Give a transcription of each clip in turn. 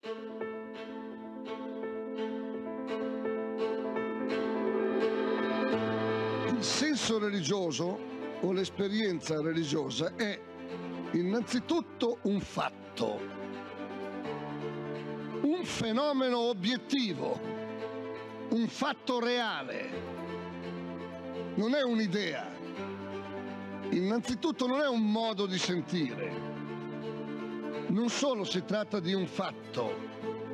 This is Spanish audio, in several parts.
Il senso religioso o l'esperienza religiosa è innanzitutto un fatto, un fenomeno obiettivo, un fatto reale, non è un'idea, innanzitutto non è un modo di sentire, non solo si tratta di un fatto,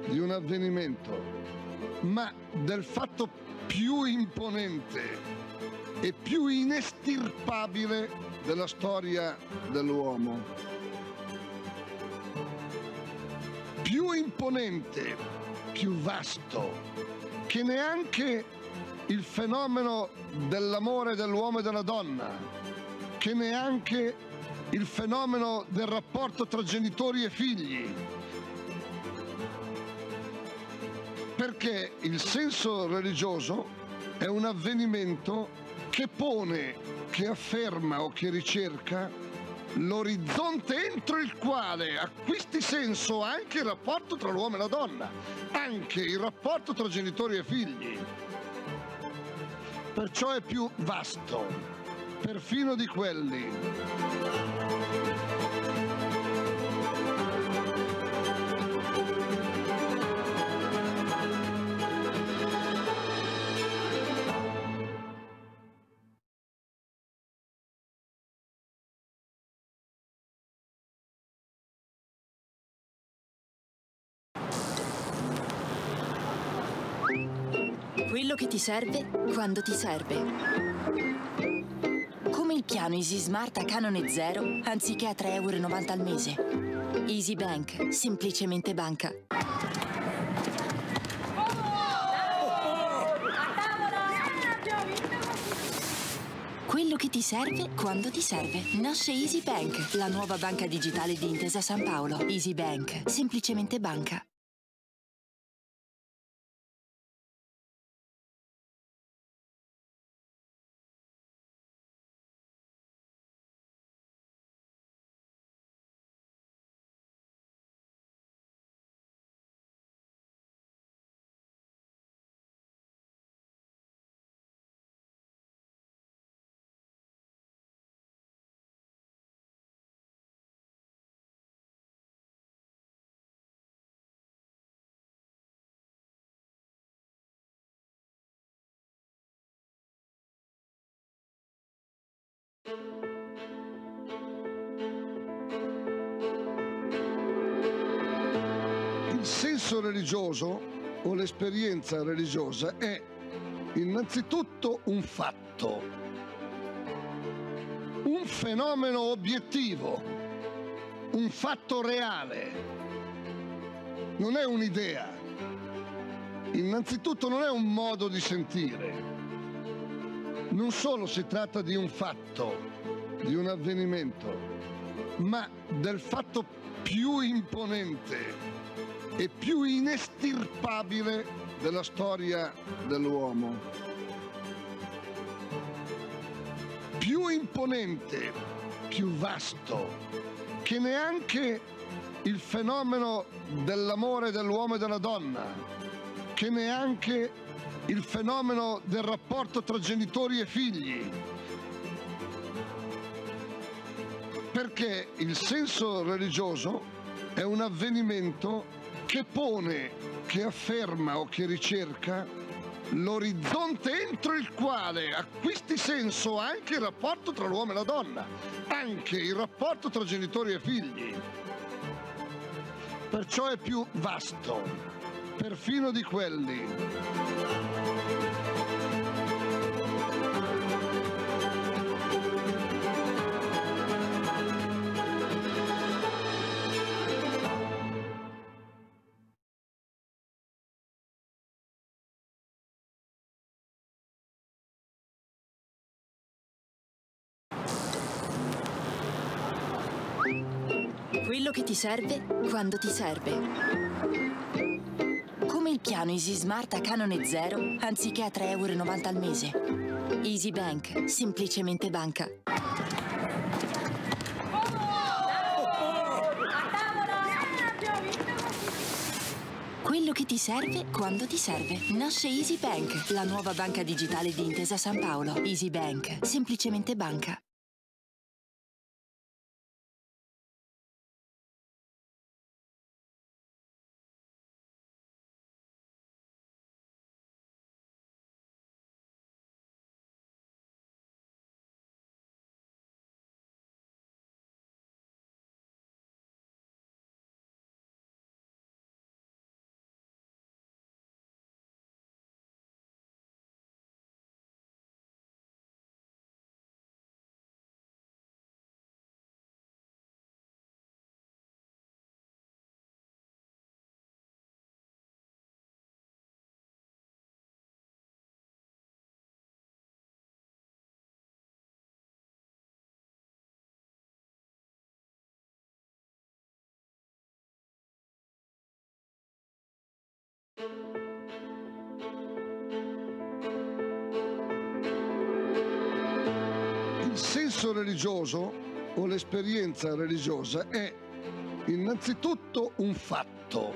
di un avvenimento, ma del fatto più imponente e più inestirpabile della storia dell'uomo. Più imponente, più vasto, che neanche il fenomeno dell'amore dell'uomo e della donna, che neanche il fenomeno del rapporto tra genitori e figli. Perché il senso religioso è un avvenimento che pone, che afferma o che ricerca l'orizzonte entro il quale acquisti senso anche il rapporto tra l'uomo e la donna, anche il rapporto tra genitori e figli. Perciò è più vasto, perfino di quelli. Quello che ti serve quando ti serve. Come il piano Easy Smart a canone zero, anziché a 3,90 € al mese. Easy Bank, semplicemente banca. Quello che ti serve quando ti serve. Nasce Easy Bank, la nuova banca digitale di Intesa San Paolo. Easy Bank, semplicemente banca. Il senso religioso o l'esperienza religiosa è innanzitutto un fatto, un fenomeno obiettivo, un fatto reale, non è un'idea, innanzitutto non è un modo di sentire. Non solo si tratta di un fatto, di un avvenimento, ma del fatto più imponente e più inestirpabile della storia dell'uomo. Più imponente, più vasto, che neanche il fenomeno dell'amore dell'uomo e della donna, che neanche il fenomeno del rapporto tra genitori e figli. Perché il senso religioso è un avvenimento che pone, che afferma o che ricerca l'orizzonte entro il quale acquisti senso anche il rapporto tra l'uomo e la donna, anche il rapporto tra genitori e figli. Perciò è più vasto, perfino di quelli. Quello che ti serve quando ti serve. Come il piano Easy Smart a canone zero, anziché a 3,90 € al mese. Easy Bank, semplicemente banca. quello che ti serve quando ti serve. Nasce Easy Bank, la nuova banca digitale di Intesa Sanpaolo. Easy Bank, semplicemente banca. Il senso religioso o l'esperienza religiosa è innanzitutto un fatto,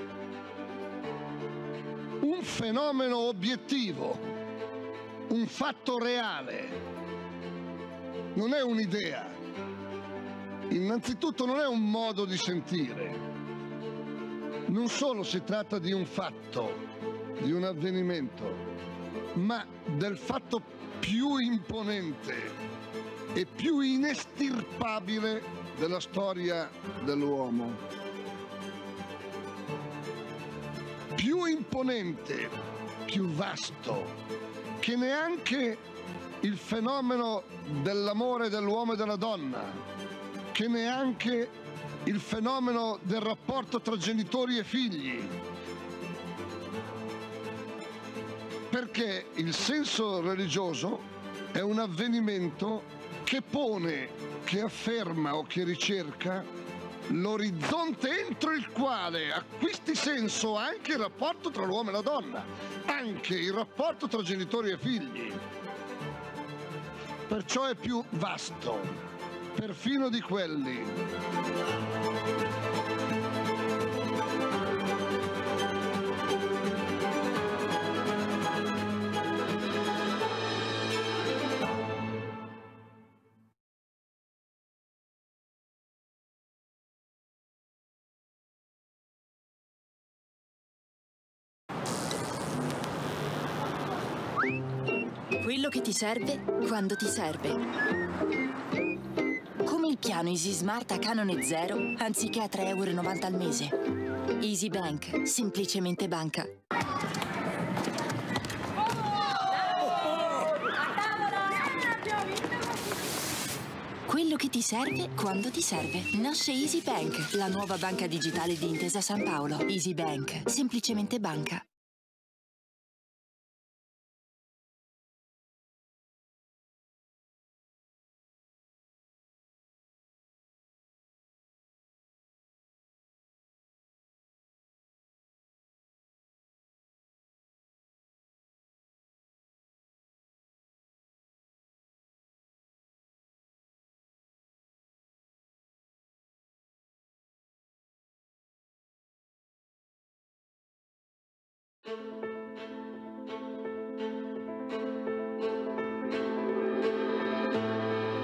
un fenomeno obiettivo, un fatto reale, non è un'idea, innanzitutto non è un modo di sentire, non solo si tratta di un fatto, di un avvenimento, ma del fatto più imponente e più inestirpabile della storia dell'uomo. Più imponente, più vasto, che neanche il fenomeno dell'amore dell'uomo e della donna, che neanche il fenomeno del rapporto tra genitori e figli. Perché il senso religioso è un avvenimento che pone, che afferma o che ricerca l'orizzonte entro il quale acquisti senso anche il rapporto tra l'uomo e la donna, anche il rapporto tra genitori e figli. Perciò è più vasto, perfino di quelli. Quello che ti serve quando ti serve. Come il piano Easy Smart a canone zero, anziché a 3,90 € al mese. Easy Bank, semplicemente banca. Quello che ti serve quando ti serve. Nasce Easy Bank, la nuova banca digitale di Intesa Sanpaolo. Easy Bank, semplicemente banca.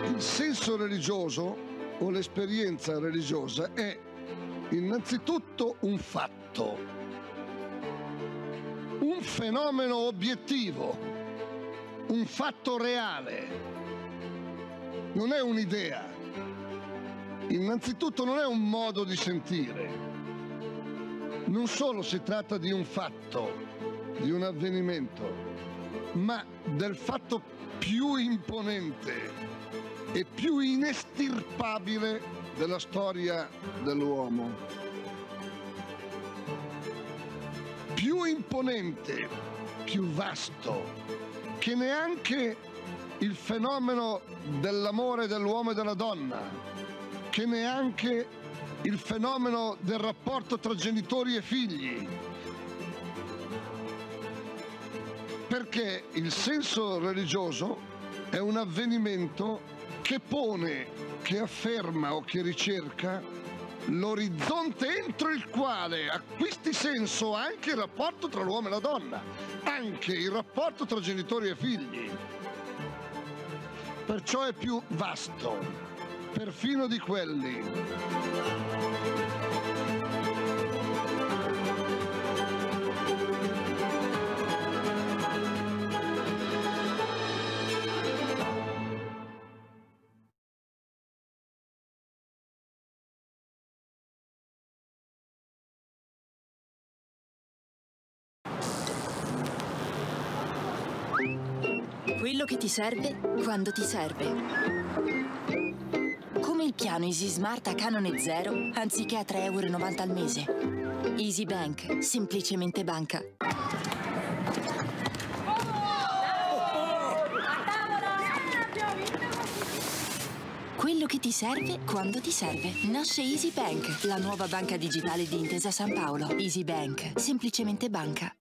Il senso religioso o l'esperienza religiosa è innanzitutto un fatto, un fenomeno obiettivo, un fatto reale, non è un'idea, innanzitutto non è un modo di sentire, non solo si tratta di un fatto, di un avvenimento, ma del fatto più imponente e più inestirpabile della storia dell'uomo. Più imponente, più vasto, che neanche il fenomeno dell'amore dell'uomo e della donna, che neanche il fenomeno del rapporto tra genitori e figli. Perché il senso religioso è un avvenimento che pone, che afferma o che ricerca l'orizzonte entro il quale acquisti senso anche il rapporto tra l'uomo e la donna, anche il rapporto tra genitori e figli. Perciò è più vasto, perfino di quelli. Quello che ti serve quando ti serve. Come il piano Easy Smart a canone zero, anziché a 3,90 € al mese. Easy Bank, semplicemente banca. Quello che ti serve quando ti serve. Nasce Easy Bank, la nuova banca digitale di Intesa Sanpaolo. Easy Bank, semplicemente banca.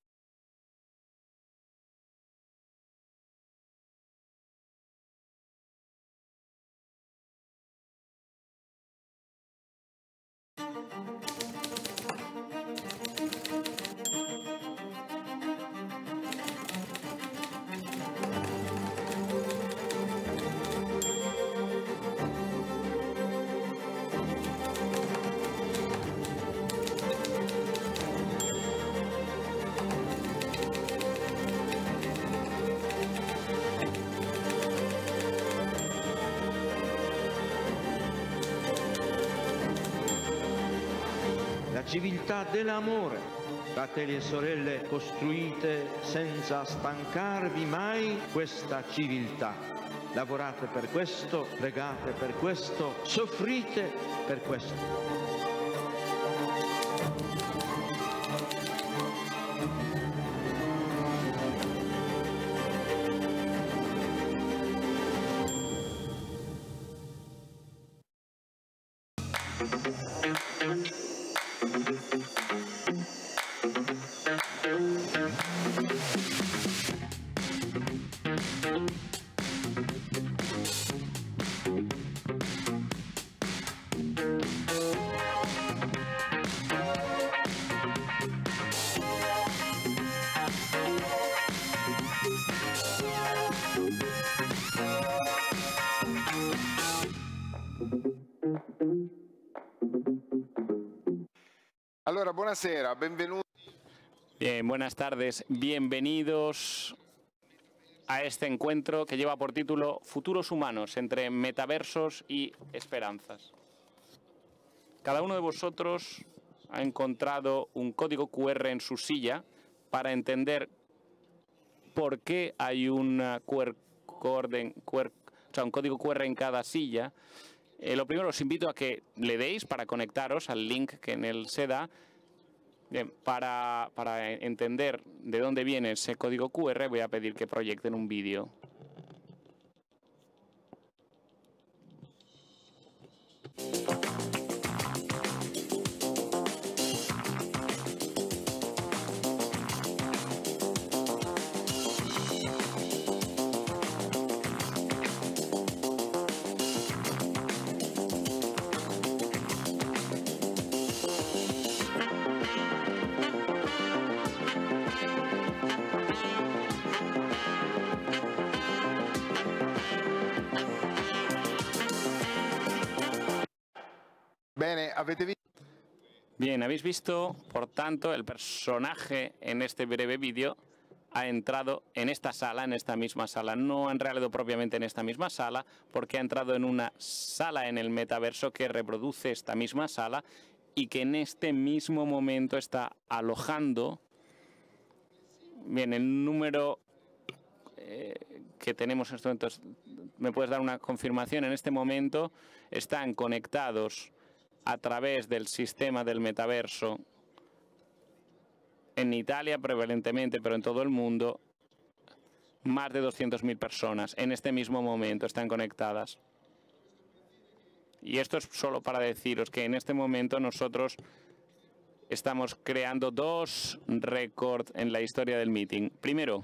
Civiltà dell'amore, fratelli e sorelle, costruite senza stancarvi mai questa civiltà. Lavorate per questo, pregate per questo, soffrite per questo. Allora, buonasera, benvenuti. Bien, buenas tardes, bienvenidos a este encuentro que lleva por título Futuros humanos entre metaversos y esperanzas. Cada uno de vosotros ha encontrado un código QR en su silla para entender por qué hay un código QR en cada silla. Lo primero, os invito a que le deis para conectaros al link que en él se da. Bien, para entender de dónde viene ese código QR, voy a pedir que proyecten un vídeo. Bien, habéis visto, por tanto, el personaje en este breve vídeo ha entrado en esta sala, en esta misma sala. No ha entrado propiamente en esta misma sala, porque ha entrado en una sala en el metaverso que reproduce esta misma sala y que en este mismo momento está alojando. Bien, el número que tenemos en estos momentos, ¿me puedes dar una confirmación? En este momento están conectados a través del sistema del metaverso en Italia prevalentemente, pero en todo el mundo, más de 200.000 personas en este mismo momento están conectadas. Y esto es solo para deciros que en este momento nosotros estamos creando dos récords en la historia del meeting. Primero,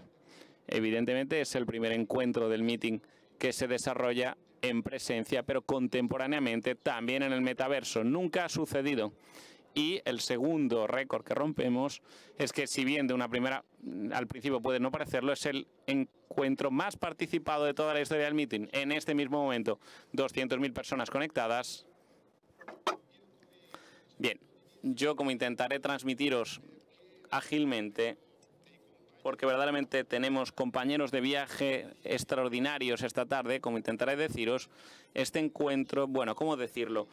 evidentemente es el primer encuentro del meeting que se desarrolla en presencia, pero contemporáneamente también en el metaverso. Nunca ha sucedido. Y el segundo récord que rompemos es que, si bien de una primera al principio puede no parecerlo, es el encuentro más participado de toda la historia del meeting. En este mismo momento, 200.000 personas conectadas. Bien, yo como intentaré transmitiros ágilmente, porque verdaderamente tenemos compañeros de viaje extraordinarios esta tarde, como intentaré deciros, este encuentro, bueno, ¿cómo decirlo?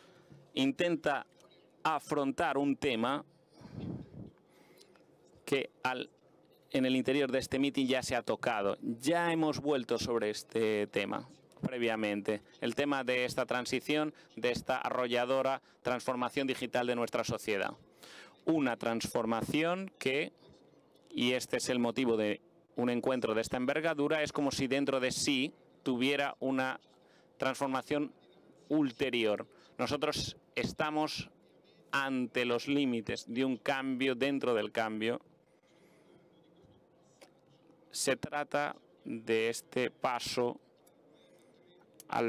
Intenta afrontar un tema que en el interior de este meeting ya se ha tocado. Ya hemos vuelto sobre este tema previamente. El tema de esta transición, de esta arrolladora transformación digital de nuestra sociedad. Una transformación que, y este es el motivo de un encuentro de esta envergadura, es como si dentro de sí tuviera una transformación ulterior. Nosotros estamos ante los límites de un cambio dentro del cambio. Se trata de este paso a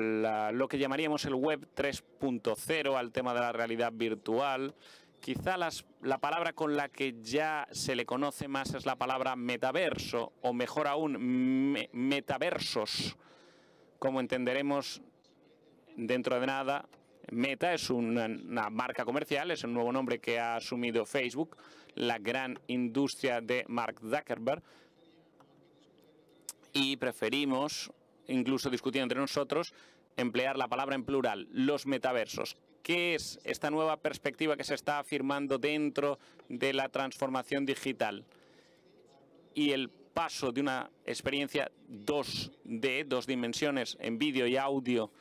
lo que llamaríamos el Web 3.0, al tema de la realidad virtual. Quizá la palabra con la que ya se le conoce más es la palabra metaverso, o mejor aún, metaversos, como entenderemos dentro de nada. Meta es una marca comercial, es el nuevo nombre que ha asumido Facebook, la gran industria de Mark Zuckerberg, y preferimos, incluso discutiendo entre nosotros, emplear la palabra en plural, los metaversos. ¿Qué es esta nueva perspectiva que se está afirmando dentro de la transformación digital? Y el paso de una experiencia 2D, dos dimensiones en vídeo y audio,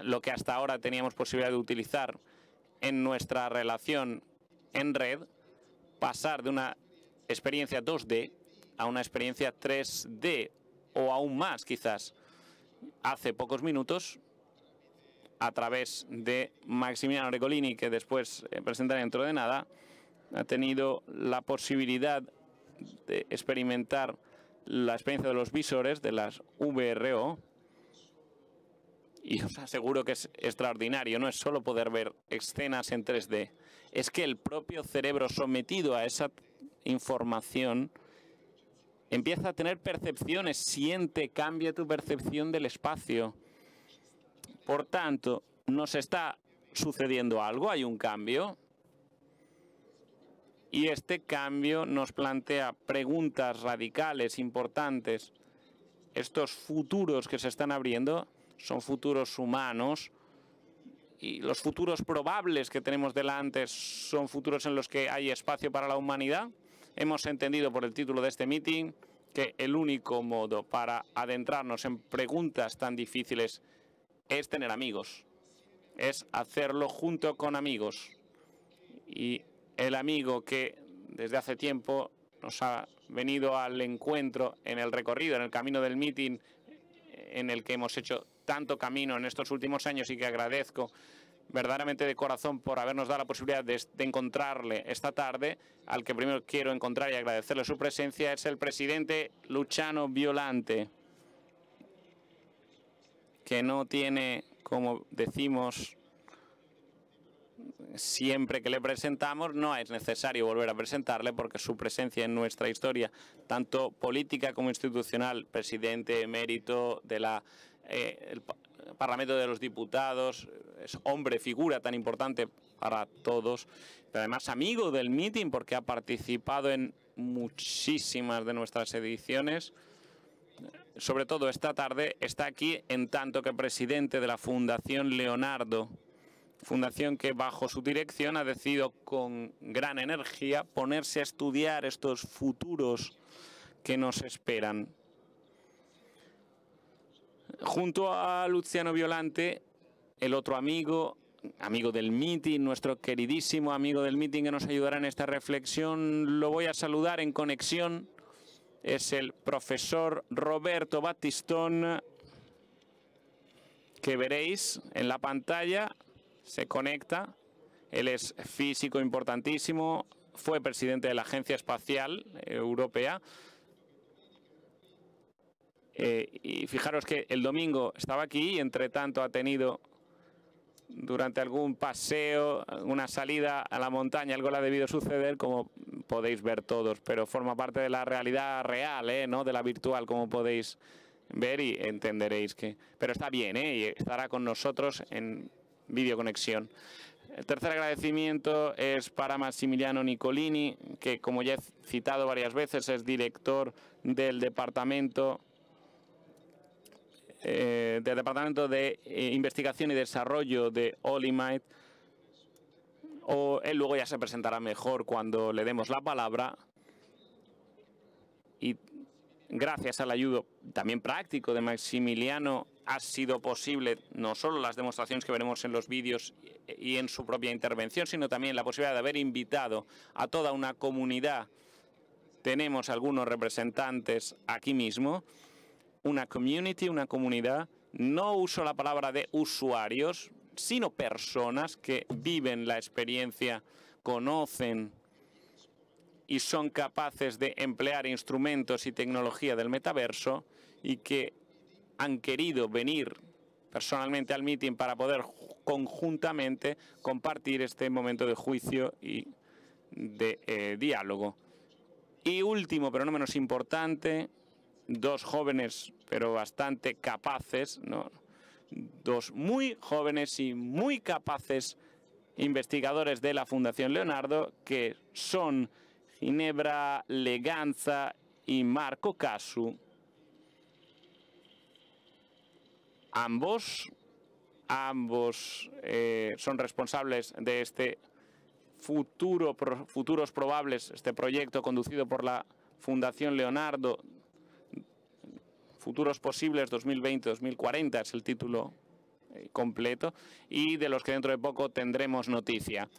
lo que hasta ahora teníamos posibilidad de utilizar en nuestra relación en red, pasar de una experiencia 2D a una experiencia 3D o aún más quizás. Hace pocos minutos, a través de Maximiliano Regolini, que después presentaré dentro de nada, ha tenido la posibilidad de experimentar la experiencia de los visores, de las VRO, y os aseguro que es extraordinario. No es solo poder ver escenas en 3D, es que el propio cerebro sometido a esa información empieza a tener percepciones, siente, cambia tu percepción del espacio. Por tanto, nos está sucediendo algo, hay un cambio. Y este cambio nos plantea preguntas radicales, importantes. Estos futuros que se están abriendo son futuros humanos, y los futuros probables que tenemos delante son futuros en los que hay espacio para la humanidad. Hemos entendido por el título de este meeting que el único modo para adentrarnos en preguntas tan difíciles es tener amigos, es hacerlo junto con amigos. Y el amigo que desde hace tiempo nos ha venido al encuentro en el recorrido, en el camino del meeting, en el que hemos hecho tanto camino en estos últimos años, y que agradezco verdaderamente de corazón por habernos dado la posibilidad de encontrarle esta tarde, al que primero quiero encontrar y agradecerle su presencia, es el presidente Luciano Violante, que no tiene, como decimos siempre que le presentamos, no es necesario volver a presentarle, porque su presencia en nuestra historia, tanto política como institucional, presidente emérito de el Parlamento de los Diputados, es hombre, figura tan importante para todos, pero además amigo del meeting, porque ha participado en muchísimas de nuestras ediciones. Sobre todo esta tarde está aquí en tanto que presidente de la Fundación Leonardo, fundación que bajo su dirección ha decidido con gran energía ponerse a estudiar estos futuros que nos esperan. Junto a Luciano Violante, el otro amigo del meeting, nuestro queridísimo amigo del meeting que nos ayudará en esta reflexión, lo voy a saludar en conexión. Es el profesor Roberto Battistón, que veréis en la pantalla, se conecta. Él es físico importantísimo, fue presidente de la Agencia Espacial Europea. Y fijaros que el domingo estaba aquí y entre tanto ha tenido durante algún paseo, una salida a la montaña, algo le ha debido suceder, como podéis ver todos, pero forma parte de la realidad real, no de la virtual, como podéis ver y entenderéis que... Pero está bien, y estará con nosotros en videoconexión. El tercer agradecimiento es para Massimiliano Nicolini, que como ya he citado varias veces es director del Departamento de Investigación y Desarrollo de Olimite. Él luego ya se presentará mejor cuando le demos la palabra. Y gracias al ayudo también práctico de Massimiliano ha sido posible no solo las demostraciones que veremos en los vídeos y en su propia intervención, sino también la posibilidad de haber invitado a toda una comunidad. Tenemos algunos representantes aquí mismo. Una community, una comunidad, no uso la palabra de usuarios, sino personas que viven la experiencia, conocen y son capaces de emplear instrumentos y tecnología del metaverso y que han querido venir personalmente al meeting para poder conjuntamente compartir este momento de juicio y de diálogo. Y último, pero no menos importante, dos jóvenes, pero bastante capaces, ¿no? Dos muy jóvenes y muy capaces investigadores de la Fundación Leonardo, que son Ginebra Leganza y Marco Casu. Ambos son responsables de este futuros probables, este proyecto conducido por la Fundación Leonardo. Futuros posibles 2020-2040 es el título completo, y de los que dentro de poco tendremos noticia.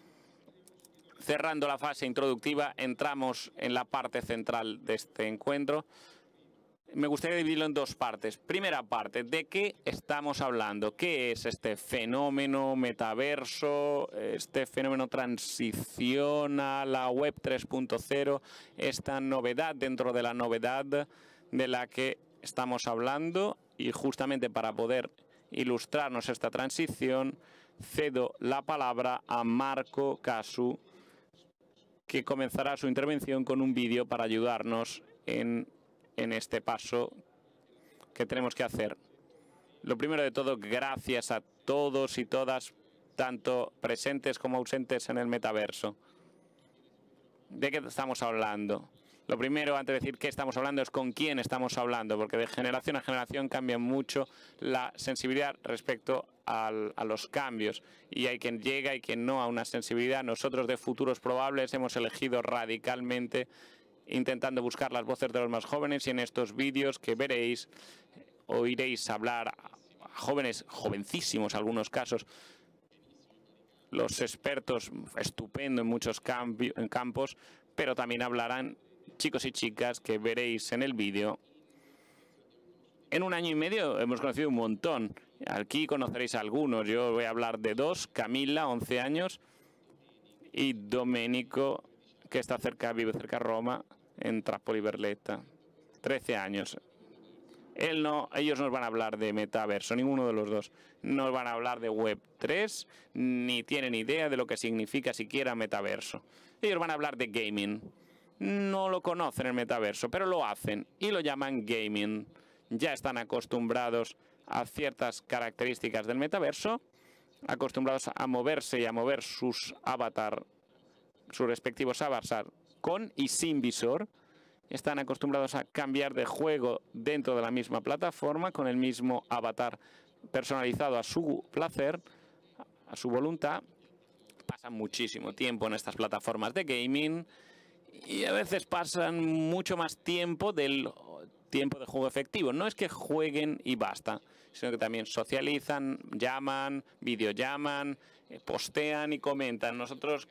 Cerrando la fase introductiva, entramos en la parte central de este encuentro. Me gustaría dividirlo en dos partes. Primera parte, ¿de qué estamos hablando? ¿Qué es este fenómeno metaverso, este fenómeno transición a la web 3.0, esta novedad dentro de la novedad de la que estamos hablando? Y justamente para poder ilustrarnos esta transición, cedo la palabra a Marco Casu, que comenzará su intervención con un vídeo para ayudarnos en este paso que tenemos que hacer. Lo primero de todo, gracias a todos y todas, tanto presentes como ausentes en el metaverso. ¿De qué estamos hablando? Lo primero, antes de decir qué estamos hablando, es con quién estamos hablando, porque de generación a generación cambia mucho la sensibilidad respecto a los cambios. Y hay quien llega y quien no a una sensibilidad. Nosotros de Futuros Probables hemos elegido radicalmente, intentando buscar las voces de los más jóvenes, y en estos vídeos que veréis, oiréis hablar a jóvenes, jovencísimos en algunos casos, los expertos estupendo en muchos campos, pero también hablarán chicos y chicas que veréis en el vídeo. En un año y medio hemos conocido un montón. Aquí conoceréis a algunos. Yo voy a hablar de dos: Camilla, 11 años, y Domenico, que está vive cerca de Roma, en Trapoli Berletta, 13 años. Ellos nos van a hablar de metaverso, ninguno de los dos. No van a hablar de Web 3, ni tienen idea de lo que significa siquiera metaverso. Ellos van a hablar de gaming. No lo conocen el metaverso, pero lo hacen y lo llaman gaming. Ya están acostumbrados a ciertas características del metaverso, acostumbrados a moverse y a mover sus respectivos avatar con y sin visor. Están acostumbrados a cambiar de juego dentro de la misma plataforma con el mismo avatar personalizado a su placer, a su voluntad. Pasan muchísimo tiempo en estas plataformas de gaming y a veces pasan mucho más tiempo del tiempo de juego efectivo. No es que jueguen y basta, sino que también socializan, llaman, videollaman, postean y comentan. Nosotros,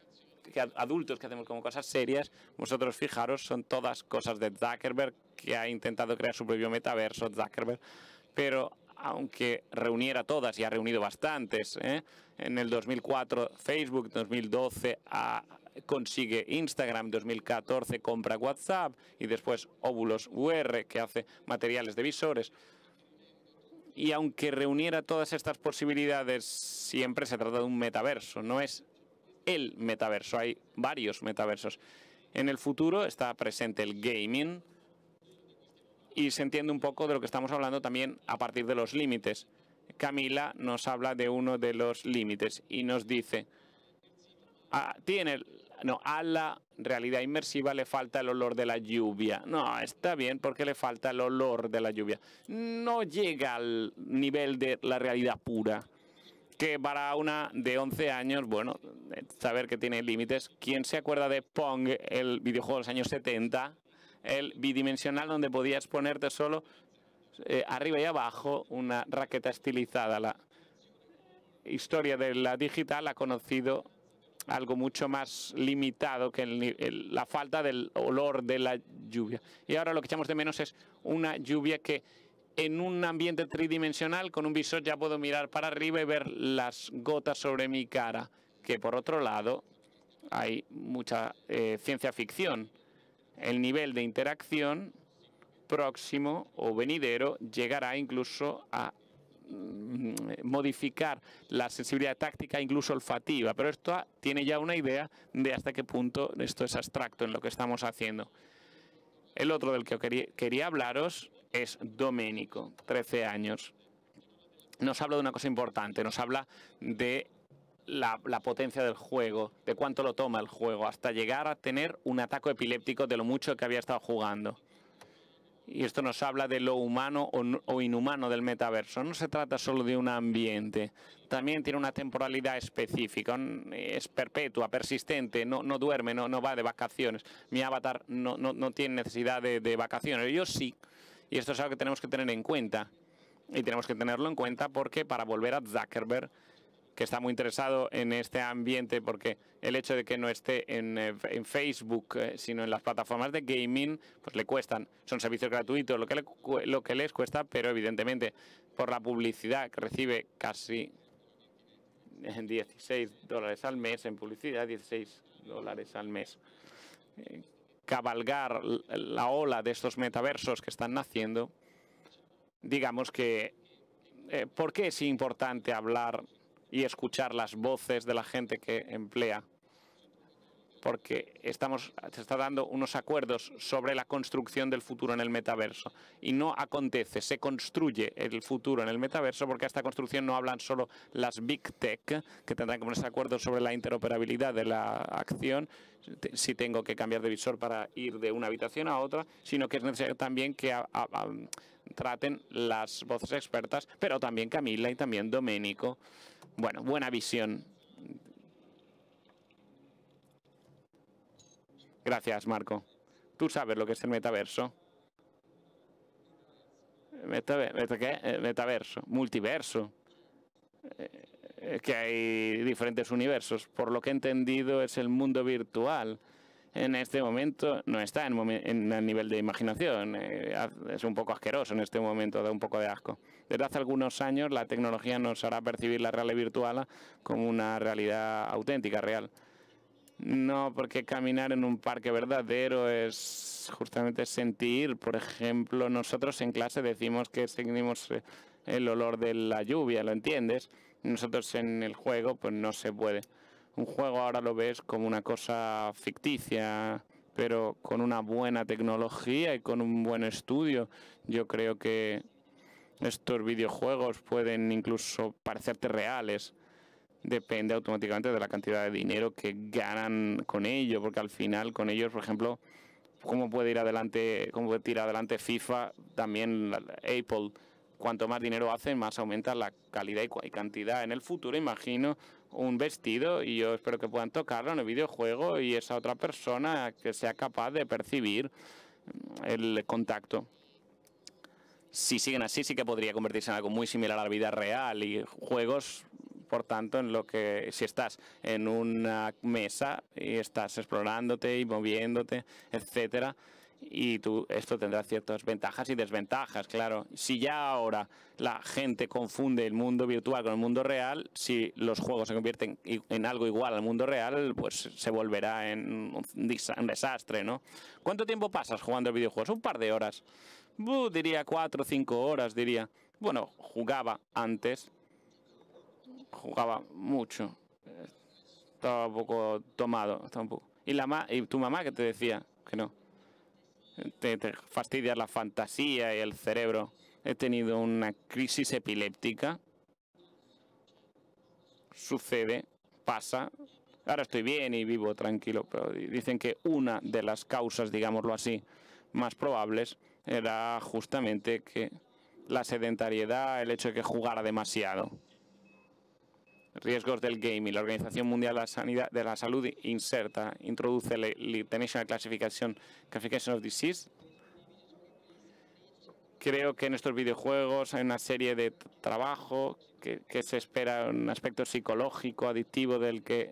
adultos que hacemos como cosas serias, vosotros fijaros, son todas cosas de Zuckerberg, que ha intentado crear su propio metaverso, Zuckerberg, pero aunque reuniera todas, y ha reunido bastantes, en el 2004 Facebook, 2012 ha consigue Instagram, en 2014 compra WhatsApp y después Oculus VR, que hace materiales de visores. Y aunque reuniera todas estas posibilidades, siempre se trata de un metaverso, no es el metaverso, hay varios metaversos. En el futuro está presente el gaming y se entiende un poco de lo que estamos hablando también a partir de los límites. Camila nos habla de uno de los límites y nos dice, a la realidad inmersiva le falta el olor de la lluvia. No, está bien porque le falta el olor de la lluvia. No llega al nivel de la realidad pura, que para una de 11 años, bueno, saber que tiene límites. ¿Quién se acuerda de Pong, el videojuego de los años 70? El bidimensional donde podías ponerte solo arriba y abajo una raqueta estilizada. La historia de la digital ha conocido algo mucho más limitado que la falta del olor de la lluvia. Y ahora lo que echamos de menos es una lluvia que en un ambiente tridimensional con un visor ya puedo mirar para arriba y ver las gotas sobre mi cara, que por otro lado hay mucha ciencia ficción. El nivel de interacción próximo o venidero llegará incluso a modificar la sensibilidad táctica, incluso olfativa, pero esto tiene ya una idea de hasta qué punto esto es abstracto en lo que estamos haciendo. El otro del que quería hablaros es Domenico, 13 años. Nos habla de una cosa importante, nos habla de la potencia del juego, de cuánto lo toma el juego, hasta llegar a tener un ataque epiléptico de lo mucho que había estado jugando. Y esto nos habla de lo humano o inhumano del metaverso. No se trata solo de un ambiente, también tiene una temporalidad específica, es perpetua, persistente, no duerme, no va de vacaciones. Mi avatar no tiene necesidad de vacaciones, yo sí. Y esto es algo que tenemos que tener en cuenta. Y tenemos que tenerlo en cuenta porque para volver a Zuckerberg, que está muy interesado en este ambiente, porque el hecho de que no esté en Facebook, sino en las plataformas de gaming, pues le cuestan. Son servicios gratuitos, lo que les cuesta, pero evidentemente por la publicidad que recibe casi $16 al mes en publicidad, $16 al mes. Cabalgar la ola de estos metaversos que están naciendo, digamos que, ¿por qué es importante hablar y escuchar las voces de la gente que emplea? Porque se está dando unos acuerdos sobre la construcción del futuro en el metaverso. Y no acontece, se construye el futuro en el metaverso porque a esta construcción no hablan solo las Big Tech, que tendrán que ponerse de acuerdo sobre la interoperabilidad de la acción, si tengo que cambiar de visor para ir de una habitación a otra, sino que es necesario también que traten las voces expertas, pero también Camila y también Domenico. Bueno, buena visión. Gracias, Marco. ¿Tú sabes lo que es el metaverso? ¿Qué? Metaverso, multiverso. Que hay diferentes universos. Por lo que he entendido, es el mundo virtual. En este momento no está en el nivel de imaginación. Es un poco asqueroso en este momento, da un poco de asco. Desde hace algunos años la tecnología nos hará percibir la realidad virtual como una realidad auténtica, real. No, porque caminar en un parque verdadero es justamente sentir. Por ejemplo, nosotros en clase decimos que seguimos el olor de la lluvia, ¿lo entiendes? Nosotros en el juego pues no se puede. Un juego ahora lo ves como una cosa ficticia, pero con una buena tecnología y con un buen estudio. Yo creo que estos videojuegos pueden incluso parecerte reales. Depende automáticamente de la cantidad de dinero que ganan con ello, porque al final con ellos, por ejemplo, cómo puede tirar adelante FIFA, también Apple. Cuanto más dinero hacen, más aumenta la calidad y cantidad. En el futuro, imagino, un vestido, y yo espero que puedan tocarlo en el videojuego, y esa otra persona que sea capaz de percibir el contacto. Si siguen así, sí que podría convertirse en algo muy similar a la vida real y juegos. Por tanto, en lo que si estás en una mesa y estás explorándote y moviéndote, etcétera, Y esto tendrá ciertas ventajas y desventajas, claro. Si ya ahora la gente confunde el mundo virtual con el mundo real, si los juegos se convierten en algo igual al mundo real, pues se volverá en un desastre, ¿no? ¿Cuánto tiempo pasas jugando videojuegos? Un par de horas. Diría 4 o 5 horas, diría. Bueno, jugaba antes. Jugaba mucho. Estaba un poco tomado. ¿Y tu mamá qué te decía? Que no. Te fastidia la fantasía y el cerebro. He tenido una crisis epiléptica. Sucede, pasa. Ahora estoy bien y vivo tranquilo, pero dicen que una de las causas, digámoslo así, más probables era justamente que la sedentariedad, el hecho de que jugara demasiado. Riesgos del gaming. La Organización Mundial de la Salud introduce la International Classification of Disease. Creo que en estos videojuegos hay una serie de trabajo que se espera un aspecto psicológico, adictivo, del que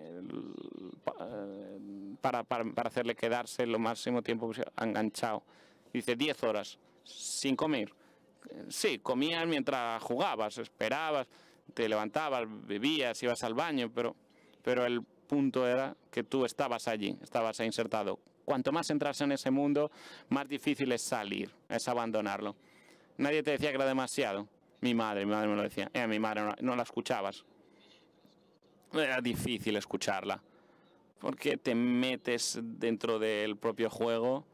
para hacerle quedarse lo máximo tiempo enganchado. Dice 10 horas sin comer. Sí, comías mientras jugabas, esperabas, te levantabas, bebías, ibas al baño, pero el punto era que tú estabas allí, estabas insertado. Cuanto más entras en ese mundo, más difícil es salir, es abandonarlo. Nadie te decía que era demasiado. Mi madre me lo decía. A mi madre no la escuchabas. Era difícil escucharla. Porque te metes dentro del propio juego.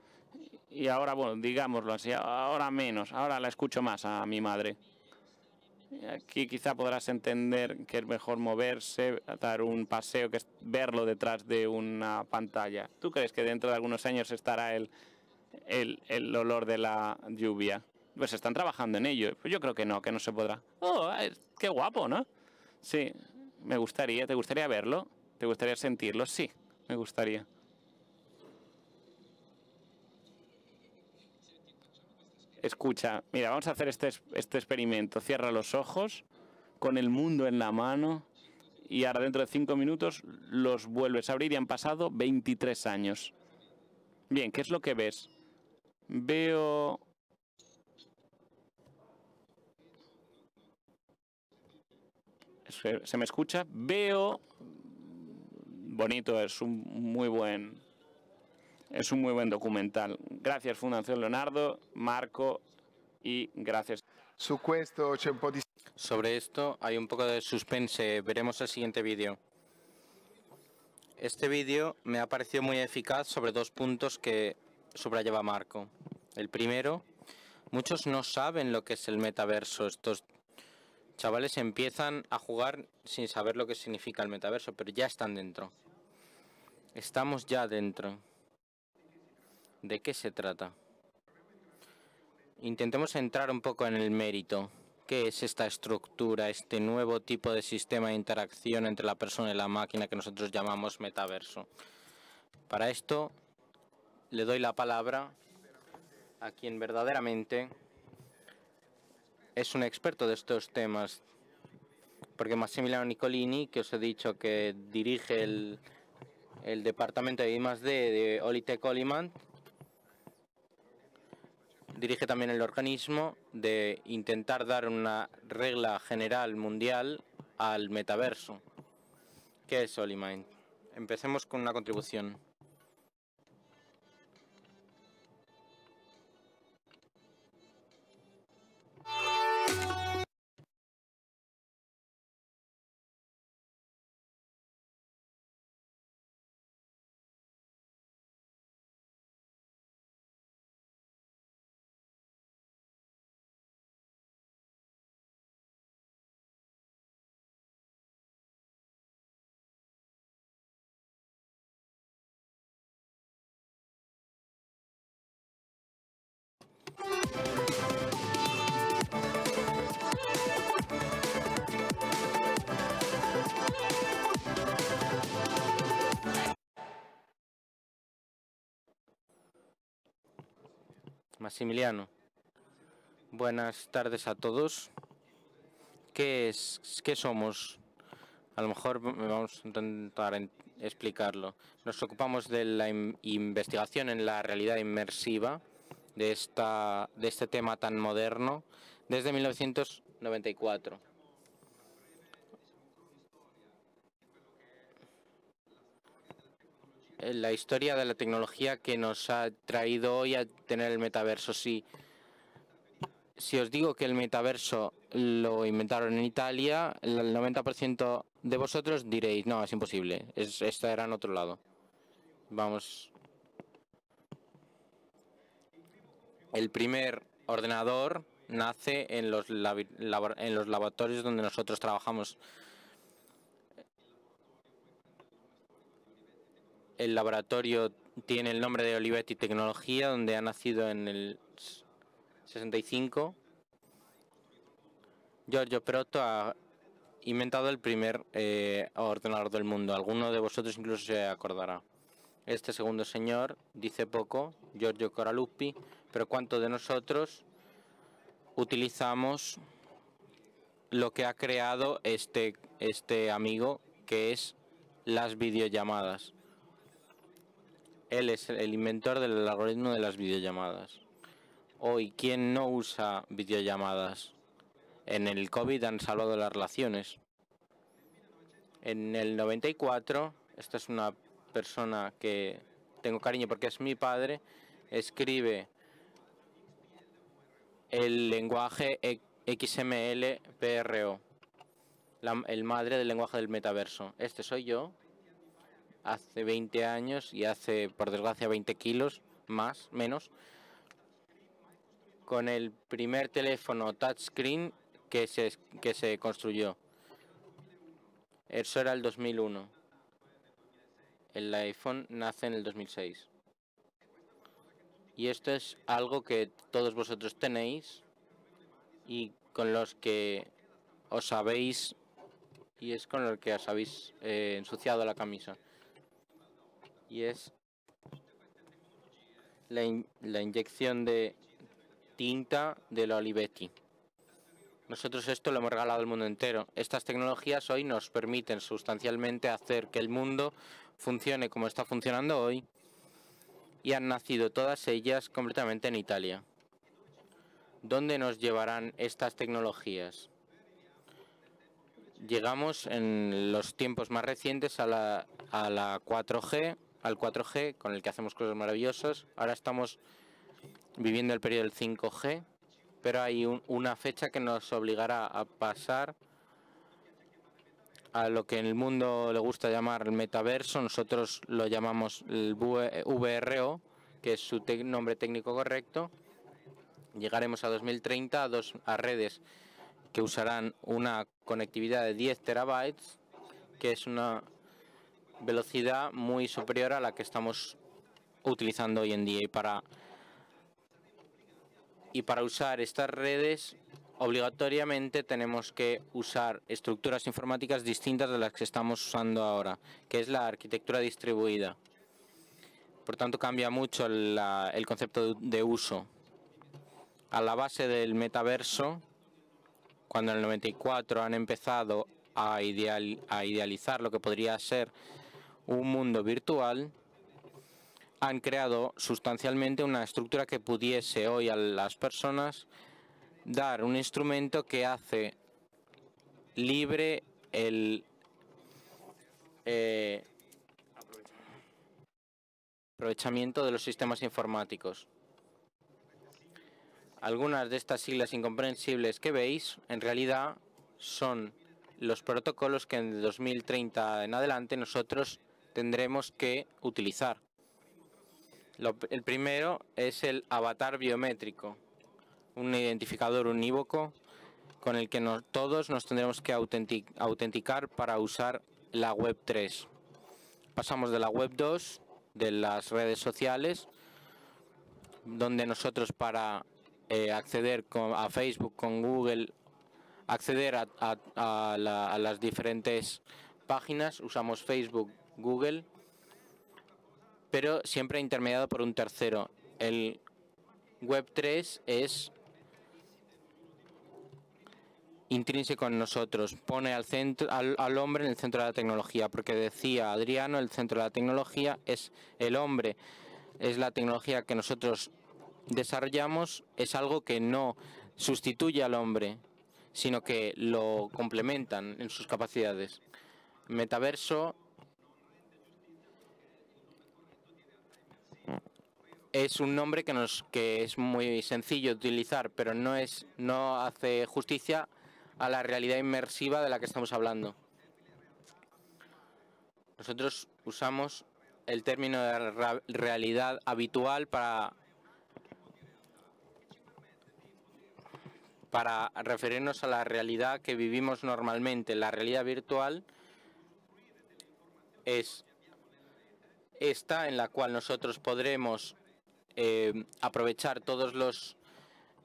Y ahora, bueno, digámoslo así, ahora menos. Ahora la escucho más a mi madre. Aquí quizá podrás entender que es mejor moverse, dar un paseo, que es verlo detrás de una pantalla. ¿Tú crees que dentro de algunos años estará el olor de la lluvia? Pues están trabajando en ello. Pues yo creo que no se podrá. Oh, qué guapo, ¿no? Sí, me gustaría. ¿Te gustaría verlo? ¿Te gustaría sentirlo? Sí, me gustaría. Escucha, mira, vamos a hacer este experimento. Cierra los ojos con el mundo en la mano y ahora dentro de 5 minutos los vuelves a abrir y han pasado 23 años. Bien, ¿qué es lo que ves? Veo... ¿Se me escucha? Veo... Bonito, es un muy buen documental. Gracias Fundación Leonardo, Marco, y gracias. Sobre esto hay un poco de suspense. Veremos el siguiente vídeo. Este vídeo me ha parecido muy eficaz sobre 2 puntos que subrayaba Marco. El primero, muchos no saben lo que es el metaverso. Estos chavales empiezan a jugar sin saber lo que significa el metaverso, pero ya están dentro. Estamos ya dentro. ¿De qué se trata? Intentemos entrar un poco en el mérito. ¿Qué es esta estructura, este nuevo tipo de sistema de interacción entre la persona y la máquina que nosotros llamamos metaverso? Para esto le doy la palabra a quien verdaderamente es un experto de estos temas, porque Massimiliano Nicolini, que os he dicho que dirige el departamento de I+D de Olitec Olimant, dirige también el organismo de intentar dar una regla general mundial al metaverso. ¿Qué es Olimant? Empecemos con una contribución. Massimiliano, buenas tardes a todos. ¿Qué somos? A lo mejor vamos a intentar explicarlo. Nos ocupamos de la investigación en la realidad inmersiva de este tema tan moderno desde 1994. La historia de la tecnología que nos ha traído hoy a tener el metaverso. Si os digo que el metaverso lo inventaron en Italia, el 90% de vosotros diréis, no, es imposible, esto era en otro lado. Vamos. El primer ordenador nace en los laboratorios donde nosotros trabajamos. El laboratorio tiene el nombre de Olivetti Tecnología, donde ha nacido en el 65. Giorgio Perotto ha inventado el primer ordenador del mundo. Alguno de vosotros incluso se acordará. Este segundo señor dice poco, Giorgio Coraluppi, pero ¿cuántos de nosotros utilizamos lo que ha creado este amigo, que es las videollamadas? Él es el inventor del algoritmo de las videollamadas. Hoy, ¿quién no usa videollamadas? En el COVID han salvado las relaciones. En el 94, esta es una persona que tengo cariño porque es mi padre, escribe el lenguaje XML PRO, el madre del lenguaje del metaverso. Este soy yo, hace 20 años y hace, por desgracia, 20 kilos menos, con el primer teléfono touchscreen que se construyó. Eso era el 2001. El iPhone nace en el 2006. Y esto es algo que todos vosotros tenéis y con los que os habéis ensuciado la camisa. Y es la inyección de tinta de la Olivetti. Nosotros esto lo hemos regalado al mundo entero. Estas tecnologías hoy nos permiten sustancialmente hacer que el mundo funcione como está funcionando hoy, y han nacido todas ellas completamente en Italia. ¿Dónde nos llevarán estas tecnologías? Llegamos en los tiempos más recientes a la 4G, al 4G, con el que hacemos cosas maravillosas. Ahora estamos viviendo el periodo del 5G, pero hay una fecha que nos obligará a pasar a lo que en el mundo le gusta llamar el metaverso. Nosotros lo llamamos el VRO, que es su nombre técnico correcto. Llegaremos a 2030 a redes que usarán una conectividad de 10 terabytes, que es una velocidad muy superior a la que estamos utilizando hoy en día. Y para usar estas redes, obligatoriamente tenemos que usar estructuras informáticas distintas de las que estamos usando ahora, que es la arquitectura distribuida. Por tanto, cambia mucho el concepto de uso. A la base del metaverso, cuando en el 94 han empezado a idealizar lo que podría ser un mundo virtual, han creado sustancialmente una estructura que pudiese hoy a las personas dar un instrumento que hace libre el aprovechamiento de los sistemas informáticos. Algunas de estas siglas incomprensibles que veis, en realidad, son los protocolos que en 2030 en adelante nosotros tendremos que utilizar. El primero es el avatar biométrico, un identificador unívoco con el que todos nos tendremos que autenticar para usar la Web 3. Pasamos de la Web 2, de las redes sociales, donde nosotros para acceder a Facebook, con Google, acceder a las diferentes páginas, usamos Facebook, Google, pero siempre intermediado por un tercero. El Web 3 es intrínseco en nosotros, pone al hombre en el centro de la tecnología, porque decía Adriano, el centro de la tecnología es el hombre, es la tecnología que nosotros desarrollamos, es algo que no sustituye al hombre, sino que lo complementan en sus capacidades. Metaverso es un nombre que es muy sencillo de utilizar, pero no hace justicia a la realidad inmersiva de la que estamos hablando. Nosotros usamos el término de realidad habitual para referirnos a la realidad que vivimos normalmente. La realidad virtual es esta en la cual nosotros podremos aprovechar todos los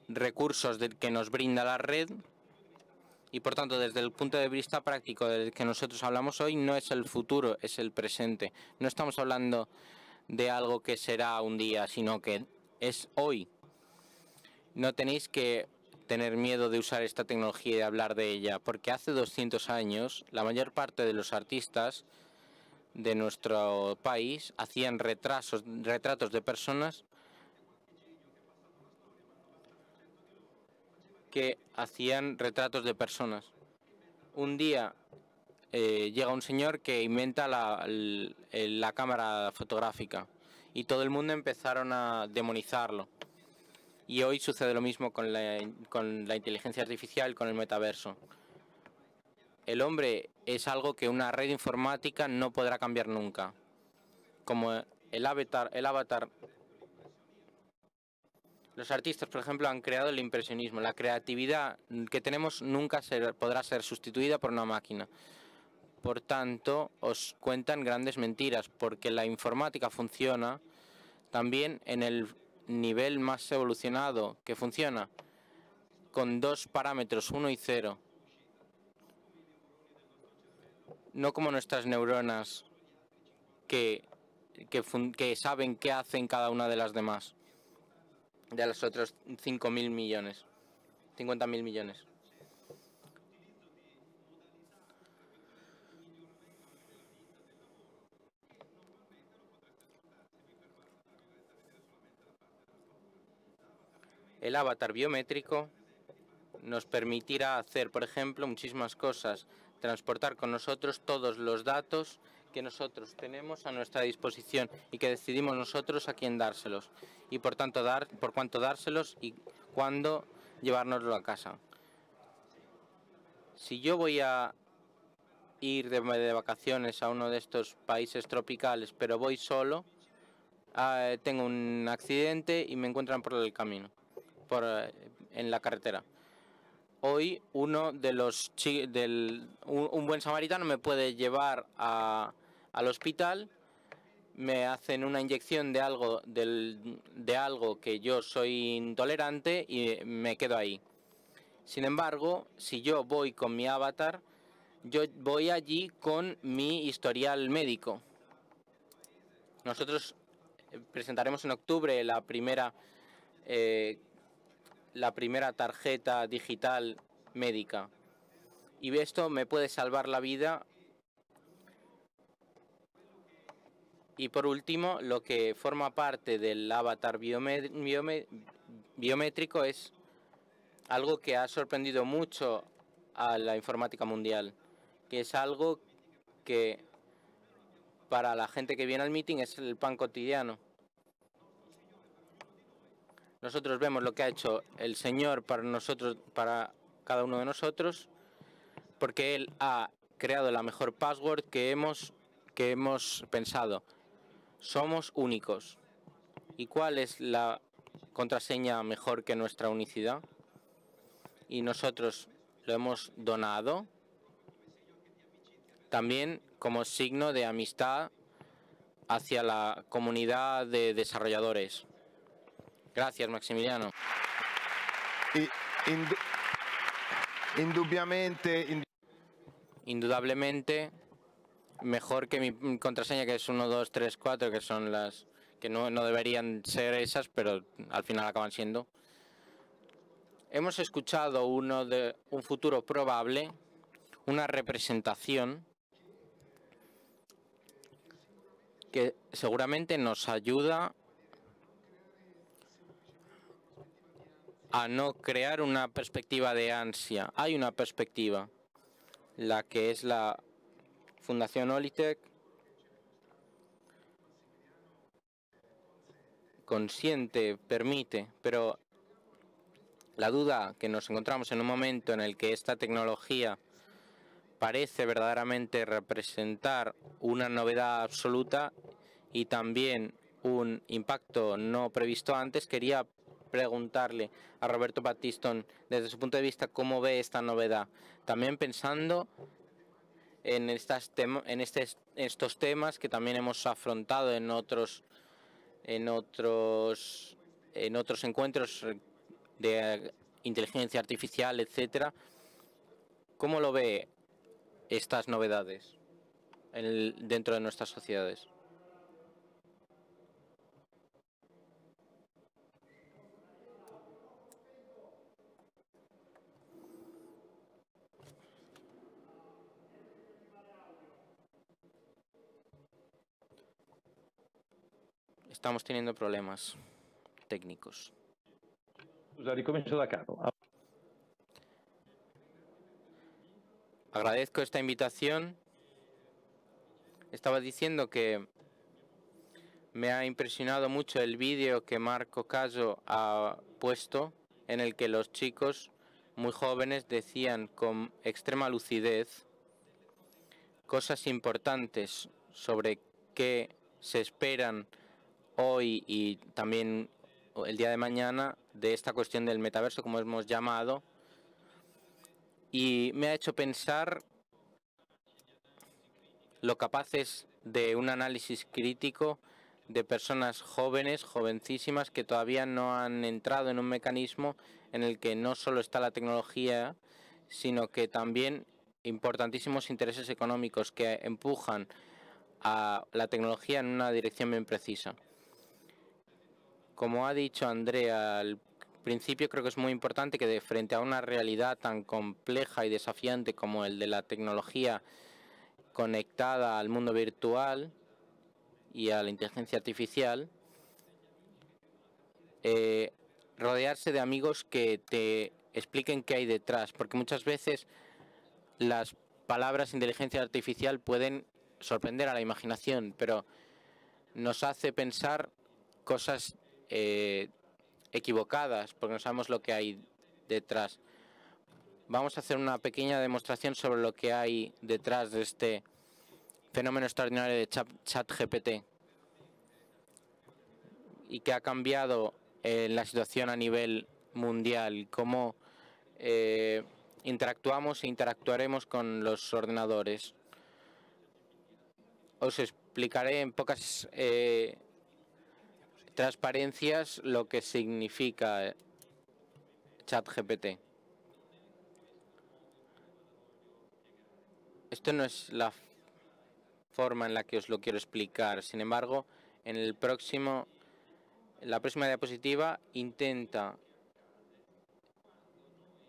recursos que nos brinda la red y, por tanto, desde el punto de vista práctico del que nosotros hablamos hoy, no es el futuro, es el presente. No estamos hablando de algo que será un día, sino que es hoy. No tenéis que tener miedo de usar esta tecnología y de hablar de ella, porque hace 200 años la mayor parte de los artistas de nuestro país hacían retratos de personas que hacían retratos de personas. Un día llega un señor que inventa la cámara fotográfica y todo el mundo empezaron a demonizarlo. Y hoy sucede lo mismo con la inteligencia artificial, con el metaverso. El hombre es algo que una red informática no podrá cambiar nunca. Como el avatar. Los artistas, por ejemplo, han creado el impresionismo. La creatividad que tenemos nunca podrá ser sustituida por una máquina. Por tanto, os cuentan grandes mentiras, porque la informática funciona también en el nivel más evolucionado, que funciona con 2 parámetros, 1 y 0. No como nuestras neuronas que saben qué hacen cada una de las demás, de los otros 50.000 millones. El avatar biométrico nos permitirá hacer, por ejemplo, muchísimas cosas, transportar con nosotros todos los datos que nosotros tenemos a nuestra disposición y que decidimos nosotros a quién dárselos y por cuánto dárselos y cuándo llevárnoslo a casa. Si yo voy a ir de vacaciones a uno de estos países tropicales, pero voy solo, tengo un accidente y me encuentran por el camino, en la carretera. Hoy un buen samaritano me puede llevar al hospital, me hacen una inyección de algo que yo soy intolerante y me quedo ahí. Sin embargo, si yo voy con mi avatar, yo voy allí con mi historial médico. Nosotros presentaremos en octubre la primera tarjeta digital médica. Y esto me puede salvar la vida. Y por último, lo que forma parte del avatar biométrico es algo que ha sorprendido mucho a la informática mundial, que es algo que para la gente que viene al meeting es el pan cotidiano. Nosotros vemos lo que ha hecho el Señor para nosotros, para cada uno de nosotros, porque Él ha creado la mejor password que hemos pensado. Somos únicos. ¿Y cuál es la contraseña mejor que nuestra unicidad? Y nosotros lo hemos donado también como signo de amistad hacia la comunidad de desarrolladores. Gracias, Maximiliano. Indudablemente, mejor que mi contraseña, que es 1, 2, 3, 4, que son las que no deberían ser esas, pero al final acaban siendo. Hemos escuchado de un futuro probable, una representación que seguramente nos ayuda a no crear una perspectiva de ansia. Hay una perspectiva, la que es la Fundación Olitec, consciente, permite, pero la duda que nos encontramos en un momento en el que esta tecnología parece verdaderamente representar una novedad absoluta y también un impacto no previsto antes, quería preguntarle a Roberto Pattiston desde su punto de vista cómo ve esta novedad, también pensando en estos temas que también hemos afrontado en otros encuentros de inteligencia artificial, etcétera. ¿Cómo lo ve estas novedades dentro de nuestras sociedades? Estamos teniendo problemas técnicos. Ricomincio da capo. Agradezco esta invitación. Estaba diciendo que me ha impresionado mucho el vídeo que Marco Caso ha puesto, en el que los chicos muy jóvenes decían con extrema lucidez cosas importantes sobre qué se esperan hoy y también el día de mañana de esta cuestión del metaverso, como hemos llamado, y me ha hecho pensar lo capaces de un análisis crítico de personas jóvenes, jovencísimas, que todavía no han entrado en un mecanismo en el que no solo está la tecnología, sino que también importantísimos intereses económicos que empujan a la tecnología en una dirección bien precisa. Como ha dicho Andrea al principio, creo que es muy importante que frente a una realidad tan compleja y desafiante como el de la tecnología conectada al mundo virtual y a la inteligencia artificial, rodearse de amigos que te expliquen qué hay detrás, porque muchas veces las palabras inteligencia artificial pueden sorprender a la imaginación, pero nos hace pensar cosas equivocadas, porque no sabemos lo que hay detrás. Vamos a hacer una pequeña demostración sobre lo que hay detrás de este fenómeno extraordinario de ChatGPT y que ha cambiado la situación a nivel mundial, cómo interactuamos e interactuaremos con los ordenadores. Os explicaré en pocas transparencias lo que significa ChatGPT. Esto no es la forma en la que os lo quiero explicar. Sin embargo, en la próxima diapositiva intenta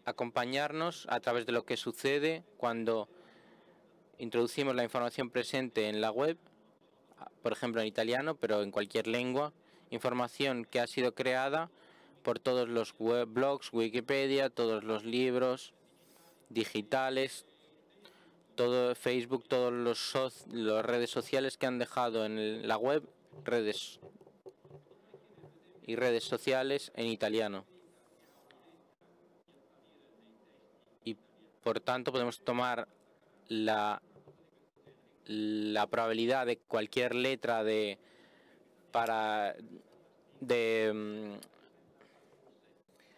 acompañarnos a través de lo que sucede cuando introducimos la información presente en la web, por ejemplo en italiano, pero en cualquier lengua, información que ha sido creada por todos los blogs, Wikipedia, todos los libros digitales, todo Facebook, todas las redes sociales que han dejado en la web, redes sociales en italiano. Y por tanto podemos tomar la probabilidad de cualquier letra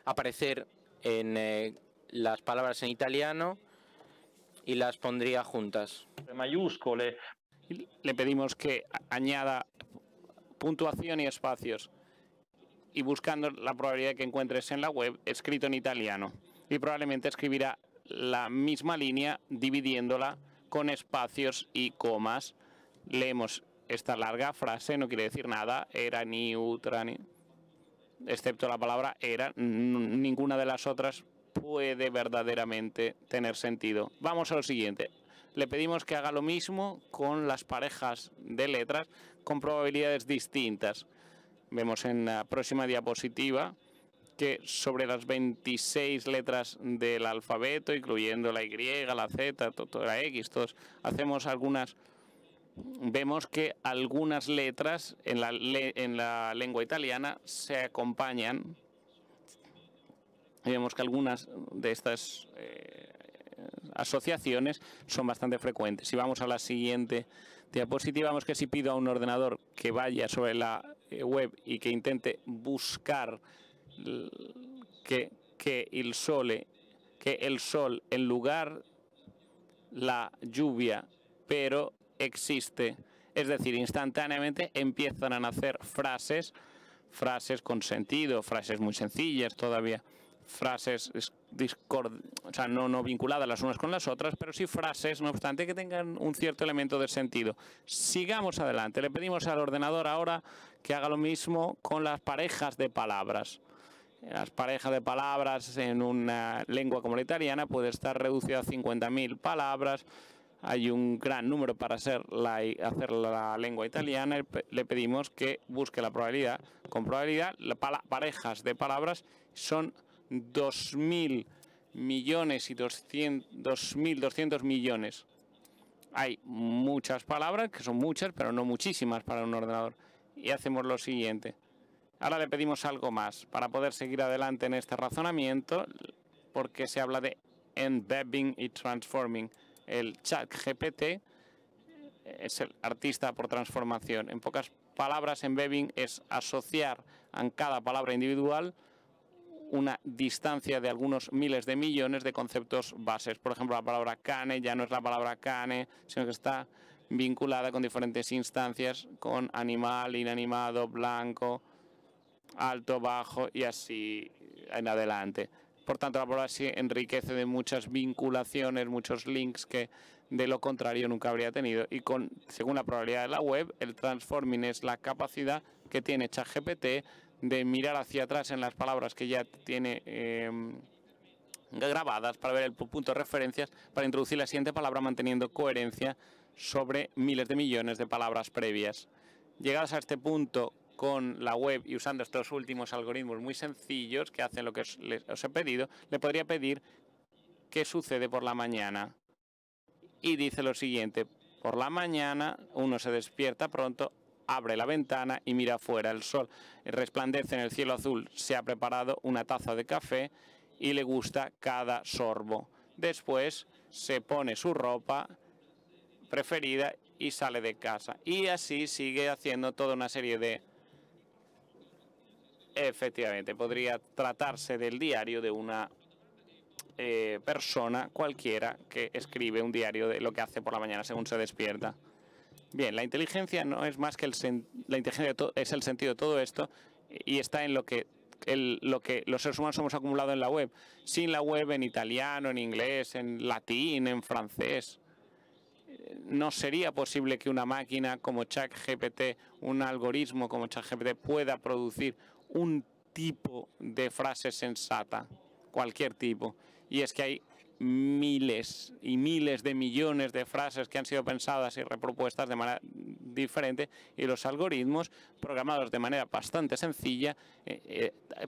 aparecer en las palabras en italiano y las pondría juntas. Mayúscule. Le pedimos que añada puntuación y espacios y buscando la probabilidad que encuentres en la web escrito en italiano, y probablemente escribirá la misma línea dividiéndola con espacios y comas. Leemos esta larga frase, no quiere decir nada, era ni, ultra, ni. excepto la palabra era, ninguna de las otras puede verdaderamente tener sentido. Vamos a lo siguiente. Le pedimos que haga lo mismo con las parejas de letras con probabilidades distintas. Vemos en la próxima diapositiva que sobre las 26 letras del alfabeto, incluyendo la Y, la Z, la X, todos, hacemos algunas. Vemos que algunas letras en la lengua italiana se acompañan. Y vemos que algunas de estas asociaciones son bastante frecuentes. Si vamos a la siguiente diapositiva, vemos que si pido a un ordenador que vaya sobre la web y que intente buscar que el sol en lugar la lluvia, pero existe, es decir, instantáneamente empiezan a nacer frases con sentido, frases muy sencillas todavía, frases no vinculadas las unas con las otras, pero sí frases, no obstante, que tengan un cierto elemento de sentido. Sigamos adelante. Le pedimos al ordenador ahora que haga lo mismo con las parejas de palabras. Las parejas de palabras en una lengua como la italiana puede estar reducida a 50.000 palabras. Hay un gran número para hacer la lengua italiana. Le pedimos que busque la probabilidad. Con probabilidad, parejas de palabras son 2.000 millones y 2.200 millones. Hay muchas palabras, que son muchas, pero no muchísimas para un ordenador. Y hacemos lo siguiente. Ahora le pedimos algo más para poder seguir adelante en este razonamiento, porque se habla de embedding y transforming. El ChatGPT es el artista por transformación. En pocas palabras, embedding es asociar en cada palabra individual una distancia de algunos miles de millones de conceptos bases. Por ejemplo, la palabra cane ya no es la palabra cane, sino que está vinculada con diferentes instancias, con animal, inanimado, blanco, alto, bajo y así en adelante. Por tanto, la palabra se enriquece de muchas vinculaciones, muchos links que de lo contrario nunca habría tenido. Y según la probabilidad de la web, el transforming es la capacidad que tiene ChatGPT de mirar hacia atrás en las palabras que ya tiene grabadas para ver el punto de referencias para introducir la siguiente palabra manteniendo coherencia sobre miles de millones de palabras previas. Llegados a este punto con la web y usando estos últimos algoritmos muy sencillos que hacen lo que os he pedido, le podría pedir qué sucede por la mañana. Y dice lo siguiente: por la mañana uno se despierta pronto, abre la ventana y mira afuera. El sol resplandece en el cielo azul, se ha preparado una taza de café y le gusta cada sorbo. Después se pone su ropa preferida y sale de casa. Y así sigue haciendo toda una serie de... Efectivamente, podría tratarse del diario de una persona cualquiera que escribe un diario de lo que hace por la mañana según se despierta. Bien, la inteligencia no es más que la inteligencia es el sentido de todo esto y está en lo que los seres humanos hemos acumulado en la web. Sin la web, en italiano, en inglés, en latín, en francés, no sería posible que una máquina como ChatGPT, un algoritmo como ChatGPT pueda producir un tipo de frase sensata, cualquier tipo. Y es que hay miles y miles de millones de frases que han sido pensadas y repropuestas de manera diferente, y los algoritmos programados de manera bastante sencilla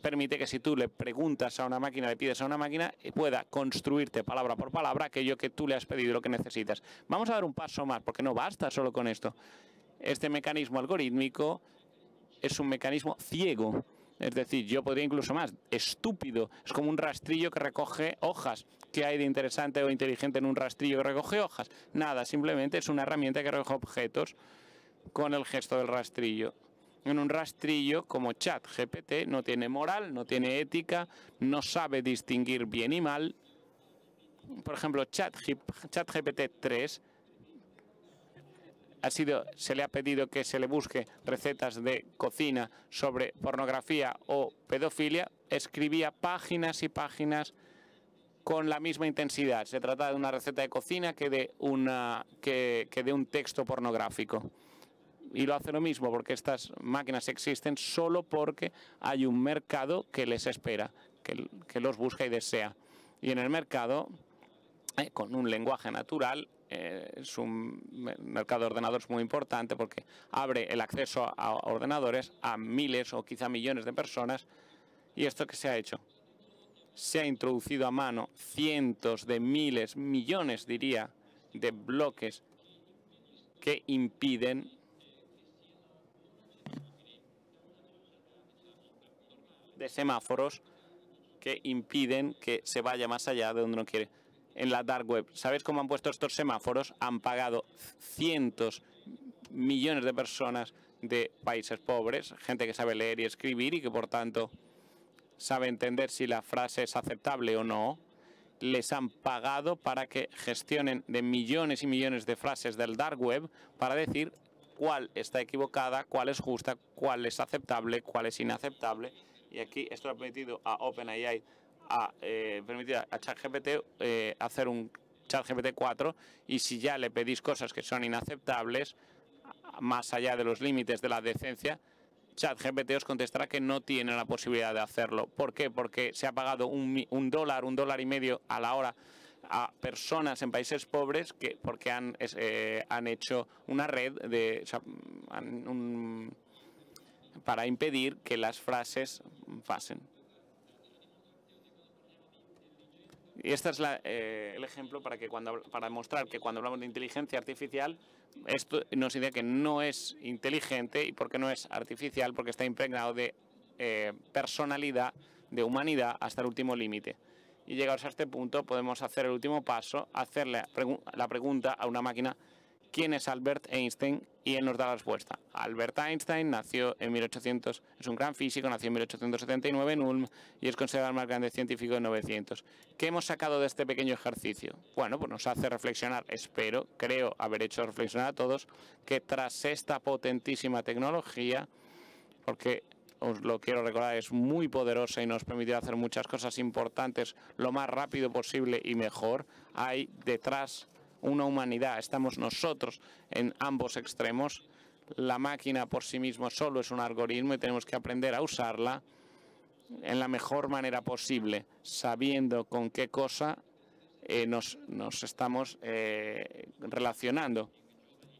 permite que si tú le preguntas a una máquina, le pides a una máquina, pueda construirte palabra por palabra aquello que tú le has pedido, lo que necesitas. Vamos a dar un paso más, porque no basta solo con esto. Este mecanismo algorítmico es un mecanismo ciego. Es decir, yo podría incluso más, estúpido. Es como un rastrillo que recoge hojas. ¿Qué hay de interesante o inteligente en un rastrillo que recoge hojas? Nada, simplemente es una herramienta que recoge objetos con el gesto del rastrillo. En un rastrillo como ChatGPT no tiene moral, no tiene ética, no sabe distinguir bien y mal. Por ejemplo, ChatGPT 3 se le ha pedido que se le busque recetas de cocina sobre pornografía o pedofilia. Escribía páginas y páginas con la misma intensidad. Se trata de una receta de cocina que de un texto pornográfico. Y lo hace lo mismo porque estas máquinas existen solo porque hay un mercado que les espera, que los busca y desea. Y en el mercado, con un lenguaje natural, es un mercado de ordenadores muy importante porque abre el acceso a ordenadores a miles o quizá millones de personas. ¿Y esto qué se ha hecho? Se ha introducido a mano cientos de miles, millones diría, de bloques que impiden de semáforos que impiden que se vaya más allá de donde uno quiere. En la dark web, ¿sabéis cómo han puesto estos semáforos? Han pagado cientos, millones de personas de países pobres, gente que sabe leer y escribir y que por tanto sabe entender si la frase es aceptable o no. Les han pagado para que gestionen de millones y millones de frases del dark web para decir cuál está equivocada, cuál es justa, cuál es aceptable, cuál es inaceptable. Y aquí esto ha permitido a OpenAI, a ChatGPT hacer un ChatGPT 4, y si ya le pedís cosas que son inaceptables, más allá de los límites de la decencia, ChatGPT os contestará que no tiene la posibilidad de hacerlo. ¿Por qué? Porque se ha pagado un dólar y medio a la hora a personas en países pobres porque han hecho una red para impedir que las frases pasen. Y este es el ejemplo para mostrar que cuando hablamos de inteligencia artificial, esto nos indica que no es inteligente. ¿Y por qué no es artificial? Porque está impregnado de personalidad, de humanidad hasta el último límite. Y llegados a este punto podemos hacer el último paso, hacerle la pregunta a una máquina: ¿quién es Albert Einstein? Y él nos da la respuesta. Albert Einstein nació en 1800, es un gran físico, nació en 1879 en Ulm y es considerado el más grande científico de 900. ¿Qué hemos sacado de este pequeño ejercicio? Bueno, pues nos hace reflexionar, creo haber hecho reflexionar a todos, que tras esta potentísima tecnología, porque os lo quiero recordar, es muy poderosa y nos permite hacer muchas cosas importantes lo más rápido posible y mejor, hay detrás una humanidad. Estamos nosotros en ambos extremos. La máquina por sí misma solo es un algoritmo y tenemos que aprender a usarla en la mejor manera posible, sabiendo con qué cosa nos estamos relacionando.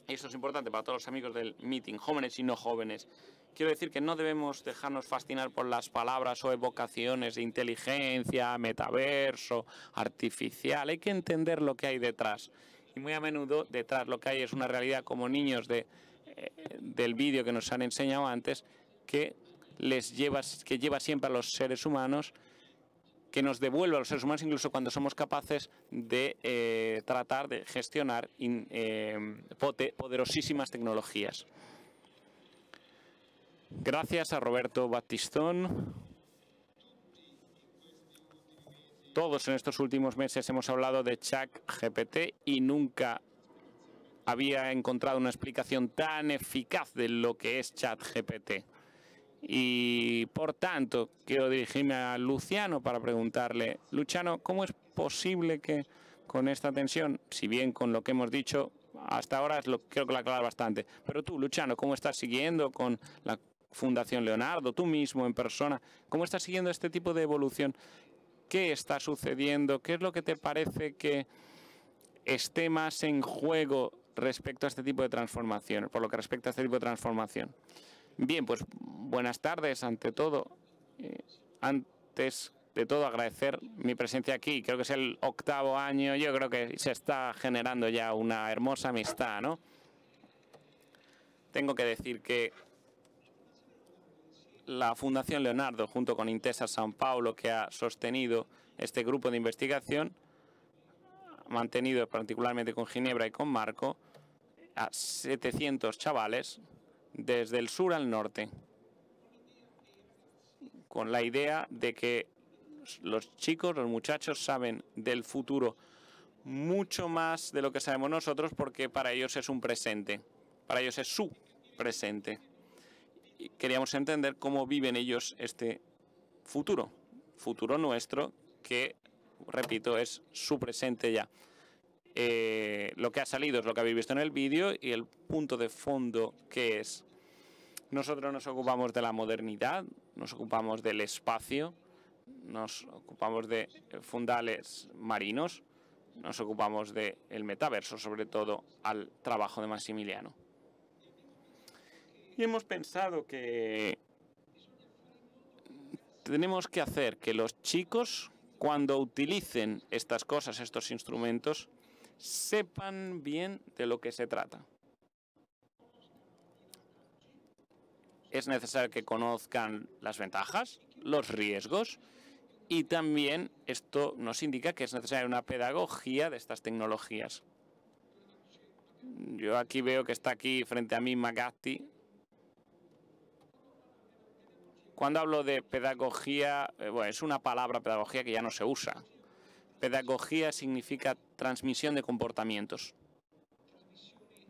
Esto es importante para todos los amigos del meeting, jóvenes y no jóvenes. Quiero decir que no debemos dejarnos fascinar por las palabras o evocaciones de inteligencia, metaverso, artificial. Hay que entender lo que hay detrás. Y muy a menudo detrás lo que hay es una realidad, como niños del vídeo que nos han enseñado antes, que lleva siempre a los seres humanos, que nos devuelve a los seres humanos incluso cuando somos capaces de tratar de gestionar poderosísimas tecnologías. Gracias a Roberto Battistón. Todos en estos últimos meses hemos hablado de ChatGPT y nunca había encontrado una explicación tan eficaz de lo que es ChatGPT. Y por tanto, quiero dirigirme a Luciano para preguntarle: Luciano, ¿cómo es posible que con esta tensión, si bien con lo que hemos dicho hasta ahora creo que lo aclara bastante, pero tú, Luciano, ¿cómo estás siguiendo con la Fundación Leonardo, tú mismo en persona, cómo estás siguiendo este tipo de evolución? ¿Qué está sucediendo? ¿Qué es lo que te parece que esté más en juego respecto a este tipo de transformación, por lo que respecta a este tipo de transformación? Bien, pues buenas tardes ante todo. Antes de todo agradecer mi presencia aquí. Creo que es el 8º año. Yo creo que se está generando ya una hermosa amistad, ¿no? Tengo que decir que la Fundación Leonardo, junto con Intesa San Paulo, que ha sostenido este grupo de investigación, ha mantenido particularmente con Ginebra y con Marco a 700 chavales desde el sur al norte, con la idea de que los chicos, los muchachos, saben del futuro mucho más de lo que sabemos nosotros, porque para ellos es un presente, para ellos es su presente. Y queríamos entender cómo viven ellos este futuro nuestro, que, repito, es su presente ya. lo que ha salido es lo que habéis visto en el vídeo y el punto de fondo que es. Nosotros nos ocupamos de la modernidad, nos ocupamos del espacio, nos ocupamos de fundales marinos, nos ocupamos del metaverso, sobre todo al trabajo de Massimiliano. Y hemos pensado que tenemos que hacer que los chicos, cuando utilicen estas cosas, estos instrumentos, sepan bien de lo que se trata. Es necesario que conozcan las ventajas, los riesgos y también esto nos indica que es necesaria una pedagogía de estas tecnologías. Yo aquí veo que está aquí frente a mí Magatti. Cuando hablo de pedagogía, bueno, es una palabra pedagogía que ya no se usa. Pedagogía significa transmisión de comportamientos.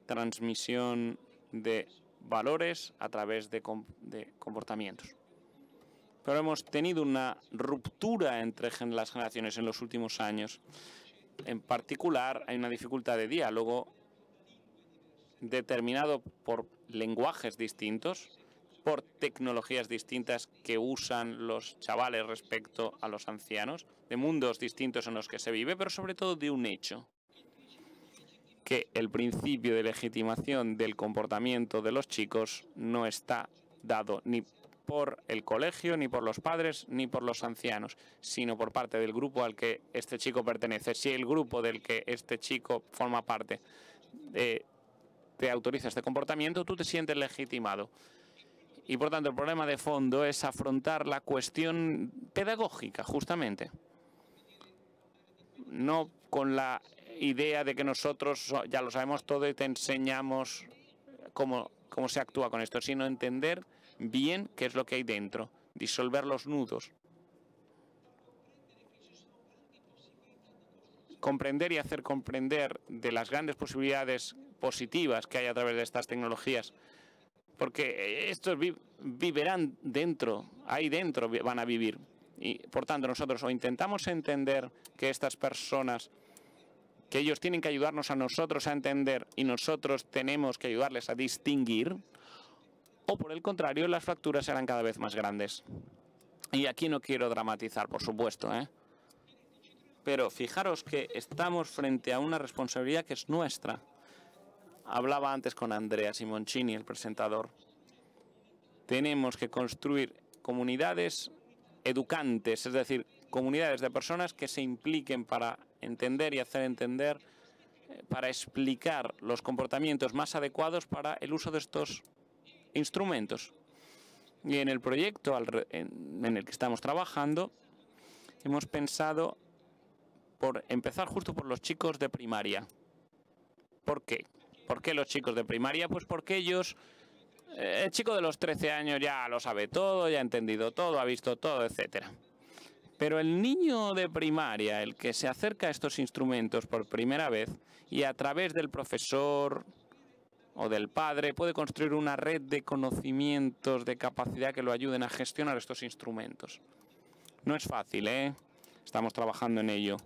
Transmisión de valores a través de comportamientos. Pero hemos tenido una ruptura entre las generaciones en los últimos años. En particular, hay una dificultad de diálogo determinado por lenguajes distintos, por tecnologías distintas que usan los chavales respecto a los ancianos, de mundos distintos en los que se vive, pero sobre todo de un hecho, que el principio de legitimación del comportamiento de los chicos no está dado ni por el colegio, ni por los padres, ni por los ancianos, sino por parte del grupo al que este chico pertenece. Si el grupo del que este chico forma parte te autoriza este comportamiento, tú te sientes legitimado. Y por tanto el problema de fondo es afrontar la cuestión pedagógica, justamente. No con la idea de que nosotros ya lo sabemos todo y te enseñamos cómo se actúa con esto, sino entender bien qué es lo que hay dentro, disolver los nudos. Comprender y hacer comprender de las grandes posibilidades positivas que hay a través de estas tecnologías, porque estos vivirán dentro, ahí dentro van a vivir. Y por tanto nosotros o intentamos entender que estas personas, que ellos tienen que ayudarnos a nosotros a entender y nosotros tenemos que ayudarles a distinguir, o por el contrario las fracturas serán cada vez más grandes. Y aquí no quiero dramatizar, por supuesto, pero fijaros que estamos frente a una responsabilidad que es nuestra. Hablaba antes con Andrea Simoncini, el presentador. Tenemos que construir comunidades educantes, es decir, comunidades de personas que se impliquen para entender y hacer entender, para explicar los comportamientos más adecuados para el uso de estos instrumentos. Y en el proyecto en el que estamos trabajando, hemos pensado por empezar justo por los chicos de primaria. ¿Por qué? ¿Por qué los chicos de primaria? Pues porque ellos, el chico de los 13 años ya lo sabe todo, ya ha entendido todo, ha visto todo, etcétera. Pero el niño de primaria, el que se acerca a estos instrumentos por primera vez y a través del profesor o del padre puede construir una red de conocimientos, de capacidad que lo ayuden a gestionar estos instrumentos. No es fácil, Estamos trabajando en ello.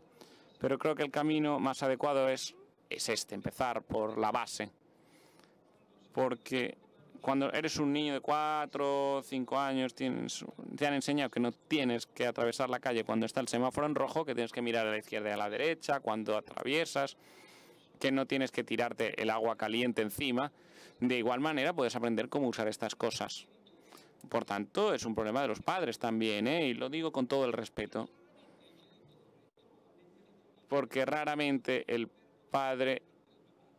Pero creo que el camino más adecuado es este, empezar por la base. Porque cuando eres un niño de 4 o 5 años, te han enseñado que no tienes que atravesar la calle cuando está el semáforo en rojo, que tienes que mirar a la izquierda y a la derecha cuando atraviesas, que no tienes que tirarte el agua caliente encima. De igual manera puedes aprender cómo usar estas cosas. Por tanto, es un problema de los padres también, y lo digo con todo el respeto. Porque raramente el padre,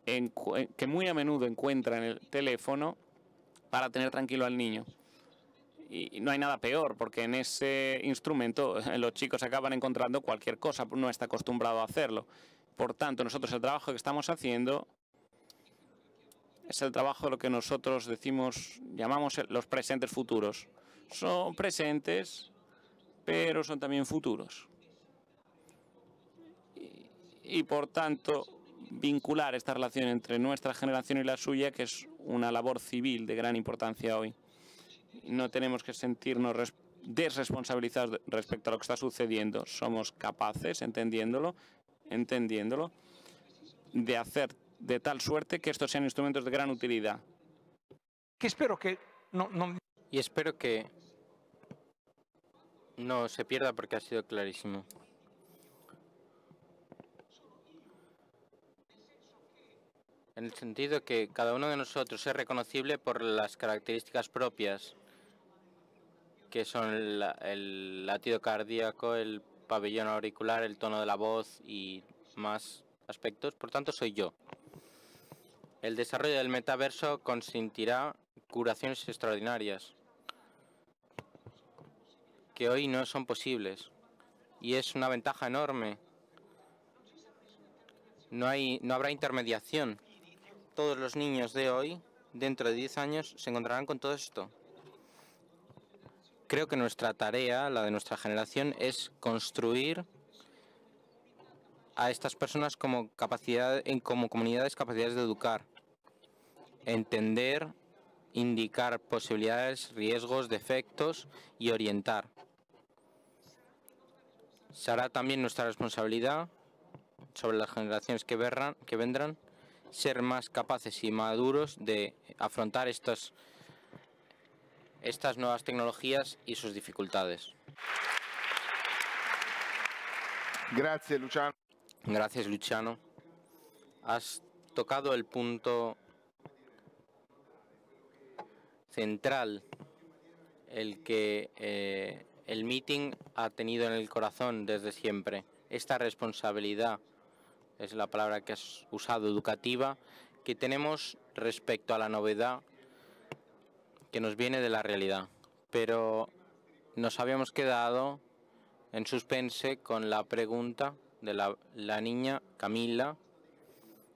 que muy a menudo encuentra en el teléfono para tener tranquilo al niño. Y no hay nada peor, porque en ese instrumento los chicos acaban encontrando cualquier cosa, no está acostumbrado a hacerlo. Por tanto, nosotros el trabajo que estamos haciendo es el trabajo de lo que nosotros llamamos los presentes futuros. Son presentes, pero son también futuros. Y por tanto, vincular esta relación entre nuestra generación y la suya, que es una labor civil de gran importancia hoy. No tenemos que sentirnos desresponsabilizados respecto a lo que está sucediendo. Somos capaces, entendiéndolo, de hacer de tal suerte que estos sean instrumentos de gran utilidad. Che spero che Y espero que no se pierda porque ha sido clarísimo. En el sentido que cada uno de nosotros es reconocible por las características propias, que son el latido cardíaco, el pabellón auricular, el tono de la voz y más aspectos. Por tanto, soy yo. El desarrollo del metaverso consentirá curaciones extraordinarias que hoy no son posibles, y es una ventaja enorme. No habrá intermediación. Todos los niños de hoy, dentro de 10 años, se encontrarán con todo esto. Creo que nuestra tarea, la de nuestra generación, es construir a estas personas como comunidades capaces de educar, entender, indicar posibilidades, riesgos, defectos y orientar. Será también nuestra responsabilidad sobre las generaciones que vendrán ser más capaces y maduros de afrontar estas nuevas tecnologías y sus dificultades. Grazie Luciano. Gracias, Luciano. Has tocado el punto central, el que el meeting ha tenido en el corazón desde siempre. Esta responsabilidad, es la palabra que has usado, educativa, que tenemos respecto a la novedad que nos viene de la realidad. Pero nos habíamos quedado en suspense con la pregunta de la niña Camila,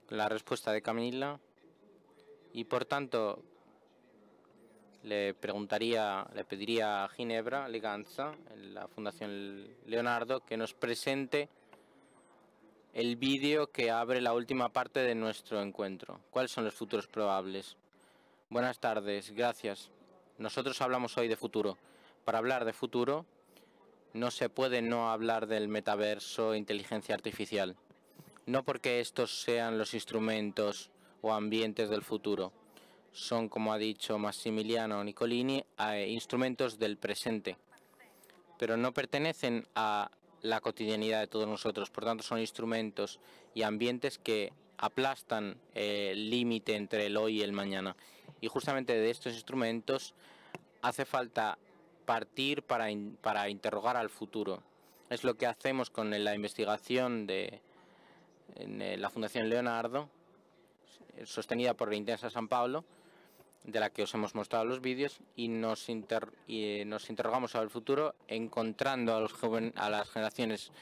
la respuesta de Camila, y por tanto le pediría a Ginebra Leganza, en la Fundación Leonardo, que nos presente el vídeo que abre la última parte de nuestro encuentro. ¿Cuáles son los futuros probables? Buenas tardes, gracias. Nosotros hablamos hoy de futuro. Para hablar de futuro, no se puede no hablar del metaverso e inteligencia artificial. No porque estos sean los instrumentos o ambientes del futuro. Son, como ha dicho Massimiliano Nicolini, instrumentos del presente. Pero no pertenecen a la cotidianidad de todos nosotros. Por tanto, son instrumentos y ambientes que aplastan el límite entre el hoy y el mañana. Y justamente de estos instrumentos hace falta partir para interrogar al futuro. Es lo que hacemos con la investigación en la Fundación Leonardo, sostenida por Intesa San Paolo, de la que os hemos mostrado los vídeos, y nos interrogamos sobre el futuro encontrando a las generaciones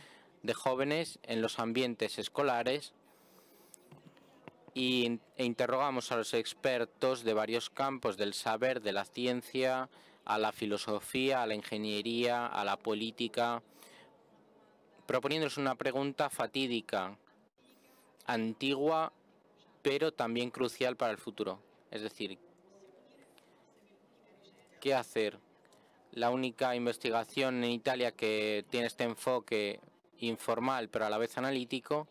de jóvenes en los ambientes escolares e interrogamos a los expertos de varios campos del saber, de la ciencia, a la filosofía, a la ingeniería, a la política, proponiéndoles una pregunta fatídica, antigua, pero también crucial para el futuro. Es decir, ¿qué hacer? La única investigación en Italia que tiene este enfoque informal, pero a la vez analítico,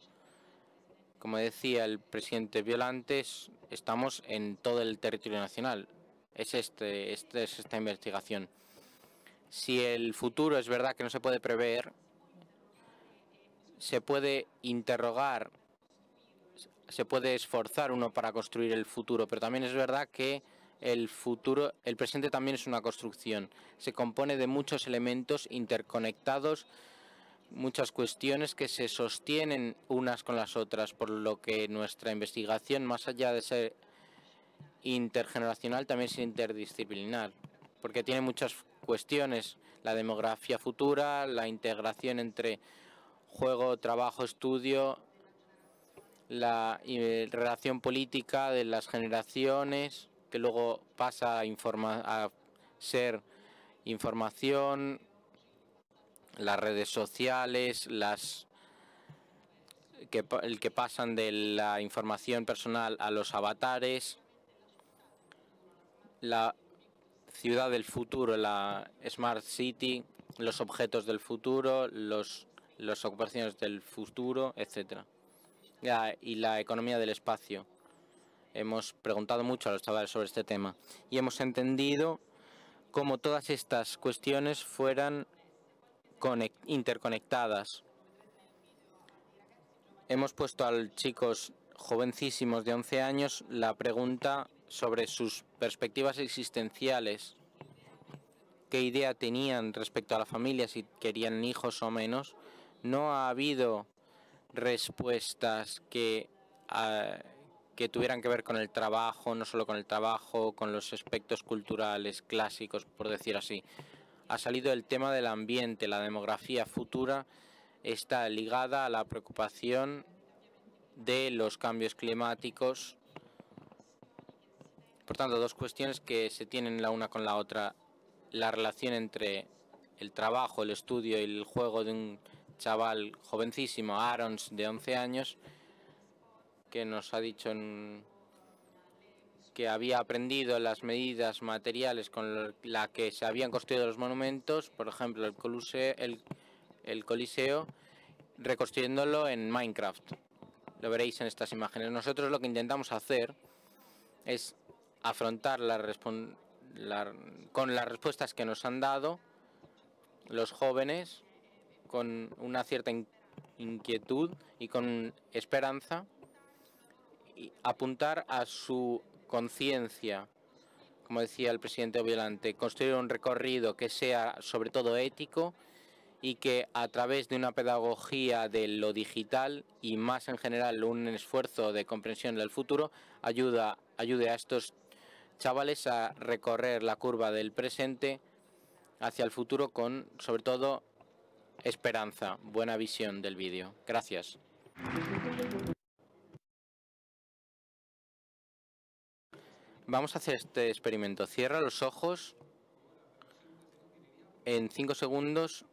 como decía el presidente Violante, estamos en todo el territorio nacional. Es esta investigación. Si el futuro es verdad que no se puede prever, se puede interrogar, se puede esforzar uno para construir el futuro, pero también es verdad que el presente también es una construcción. Se compone de muchos elementos interconectados, muchas cuestiones que se sostienen unas con las otras, por lo que nuestra investigación, más allá de ser intergeneracional, también es interdisciplinar, porque tiene muchas cuestiones: la demografía futura, la integración entre juego, trabajo, estudio, la relación política de las generaciones, que luego pasa a ser información, las redes sociales, que pasan de la información personal a los avatares, la ciudad del futuro, la Smart City, los objetos del futuro, las ocupaciones del futuro, etc. y la economía del espacio. Hemos preguntado mucho a los chavales sobre este tema y hemos entendido cómo todas estas cuestiones fueran interconectadas. Hemos puesto a chicos jovencísimos de 11 años la pregunta sobre sus perspectivas existenciales, qué idea tenían respecto a la familia, si querían hijos o menos. No ha habido respuestas que tuvieran que ver con el trabajo, no solo con el trabajo, con los aspectos culturales clásicos, por decir así. Ha salido el tema del ambiente, la demografía futura está ligada a la preocupación de los cambios climáticos. Por tanto, dos cuestiones que se tienen la una con la otra. La relación entre el trabajo, el estudio y el juego de un chaval jovencísimo, Arons, de 11 años, que nos ha dicho que había aprendido las medidas materiales con las que se habían construido los monumentos, por ejemplo el Coliseo, reconstruyéndolo en Minecraft. Lo veréis en estas imágenes. Nosotros lo que intentamos hacer es afrontar con las respuestas que nos han dado los jóvenes, con una cierta inquietud y con esperanza, y apuntar a su conciencia, como decía el presidente Violante, construir un recorrido que sea sobre todo ético y que a través de una pedagogía de lo digital y más en general un esfuerzo de comprensión del futuro ayude a estos chavales a recorrer la curva del presente hacia el futuro con, sobre todo, esperanza. Buena visión del vídeo. Gracias. Vamos a hacer este experimento. Cierra los ojos. En 5 segundos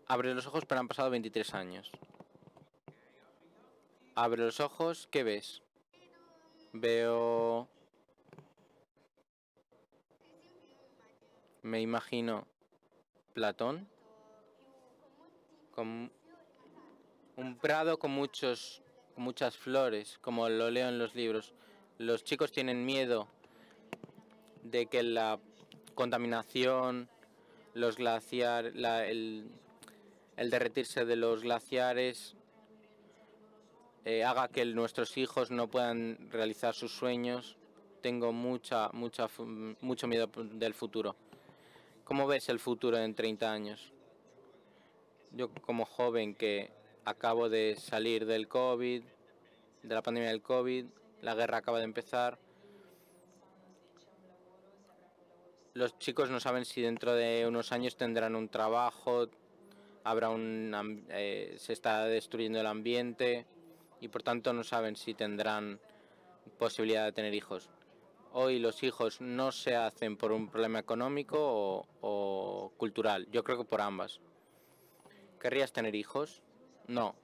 abre los ojos, pero han pasado 23 años. Abre los ojos. ¿Qué ves? Veo... Me imagino Platón, con un prado con muchas flores, como lo leo en los libros. Los chicos tienen miedo de que la contaminación, los glaciares, el derretirse de los glaciares haga que nuestros hijos no puedan realizar sus sueños. Tengo mucho miedo del futuro. ¿Cómo ves el futuro en 30 años? Yo, como joven que acabo de salir del COVID, de la pandemia del COVID, la guerra acaba de empezar. Los chicos no saben si dentro de unos años tendrán un trabajo, se está destruyendo el ambiente y por tanto no saben si tendrán posibilidad de tener hijos. Hoy los hijos no se hacen por un problema económico o cultural. Yo creo que por ambas. ¿Querrías tener hijos? No.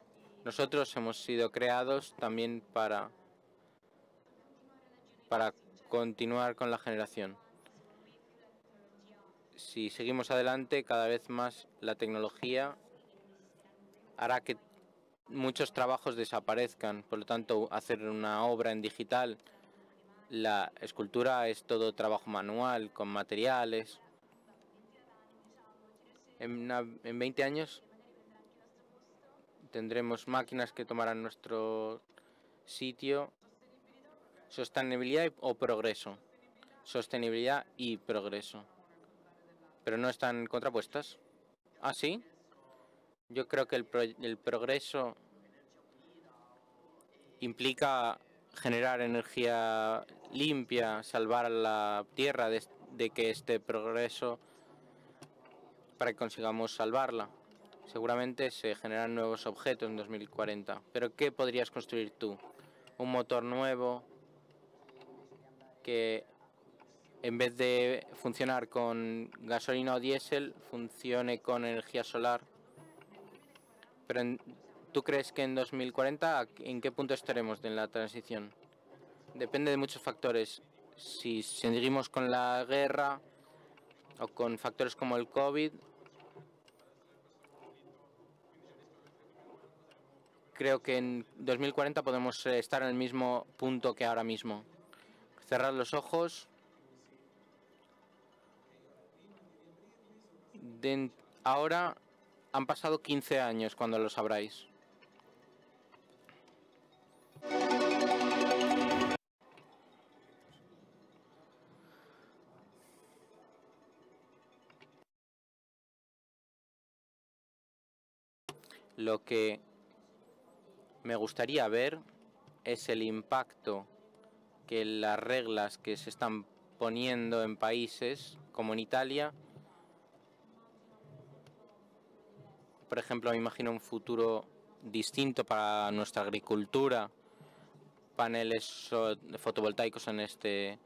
Nosotros hemos sido creados también para continuar con la generación. Si seguimos adelante, cada vez más la tecnología hará que muchos trabajos desaparezcan. Por lo tanto, hacer una obra en digital, la escultura es todo trabajo manual, con materiales. En 20 años tendremos máquinas que tomarán nuestro sitio. Sostenibilidad o progreso. Sostenibilidad y progreso. Pero no están contrapuestas. ¿Ah, sí? Yo creo que el progreso implica generar energía limpia, salvar a la Tierra de que este progreso, para que consigamos salvarla. Seguramente se generan nuevos objetos en 2040. Pero ¿qué podrías construir tú? Un motor nuevo que en vez de funcionar con gasolina o diésel, funcione con energía solar. Pero ¿tú crees que en 2040 en qué punto estaremos en la transición? Depende de muchos factores. Si seguimos con la guerra o con factores como el COVID, creo que en 2040 podemos estar en el mismo punto que ahora mismo. Cerrad los ojos. Ahora han pasado 15 años cuando lo sabráis. Lo que me gustaría ver es el impacto que las reglas que se están poniendo en países como en Italia, por ejemplo, me imagino un futuro distinto para nuestra agricultura, paneles fotovoltaicos en este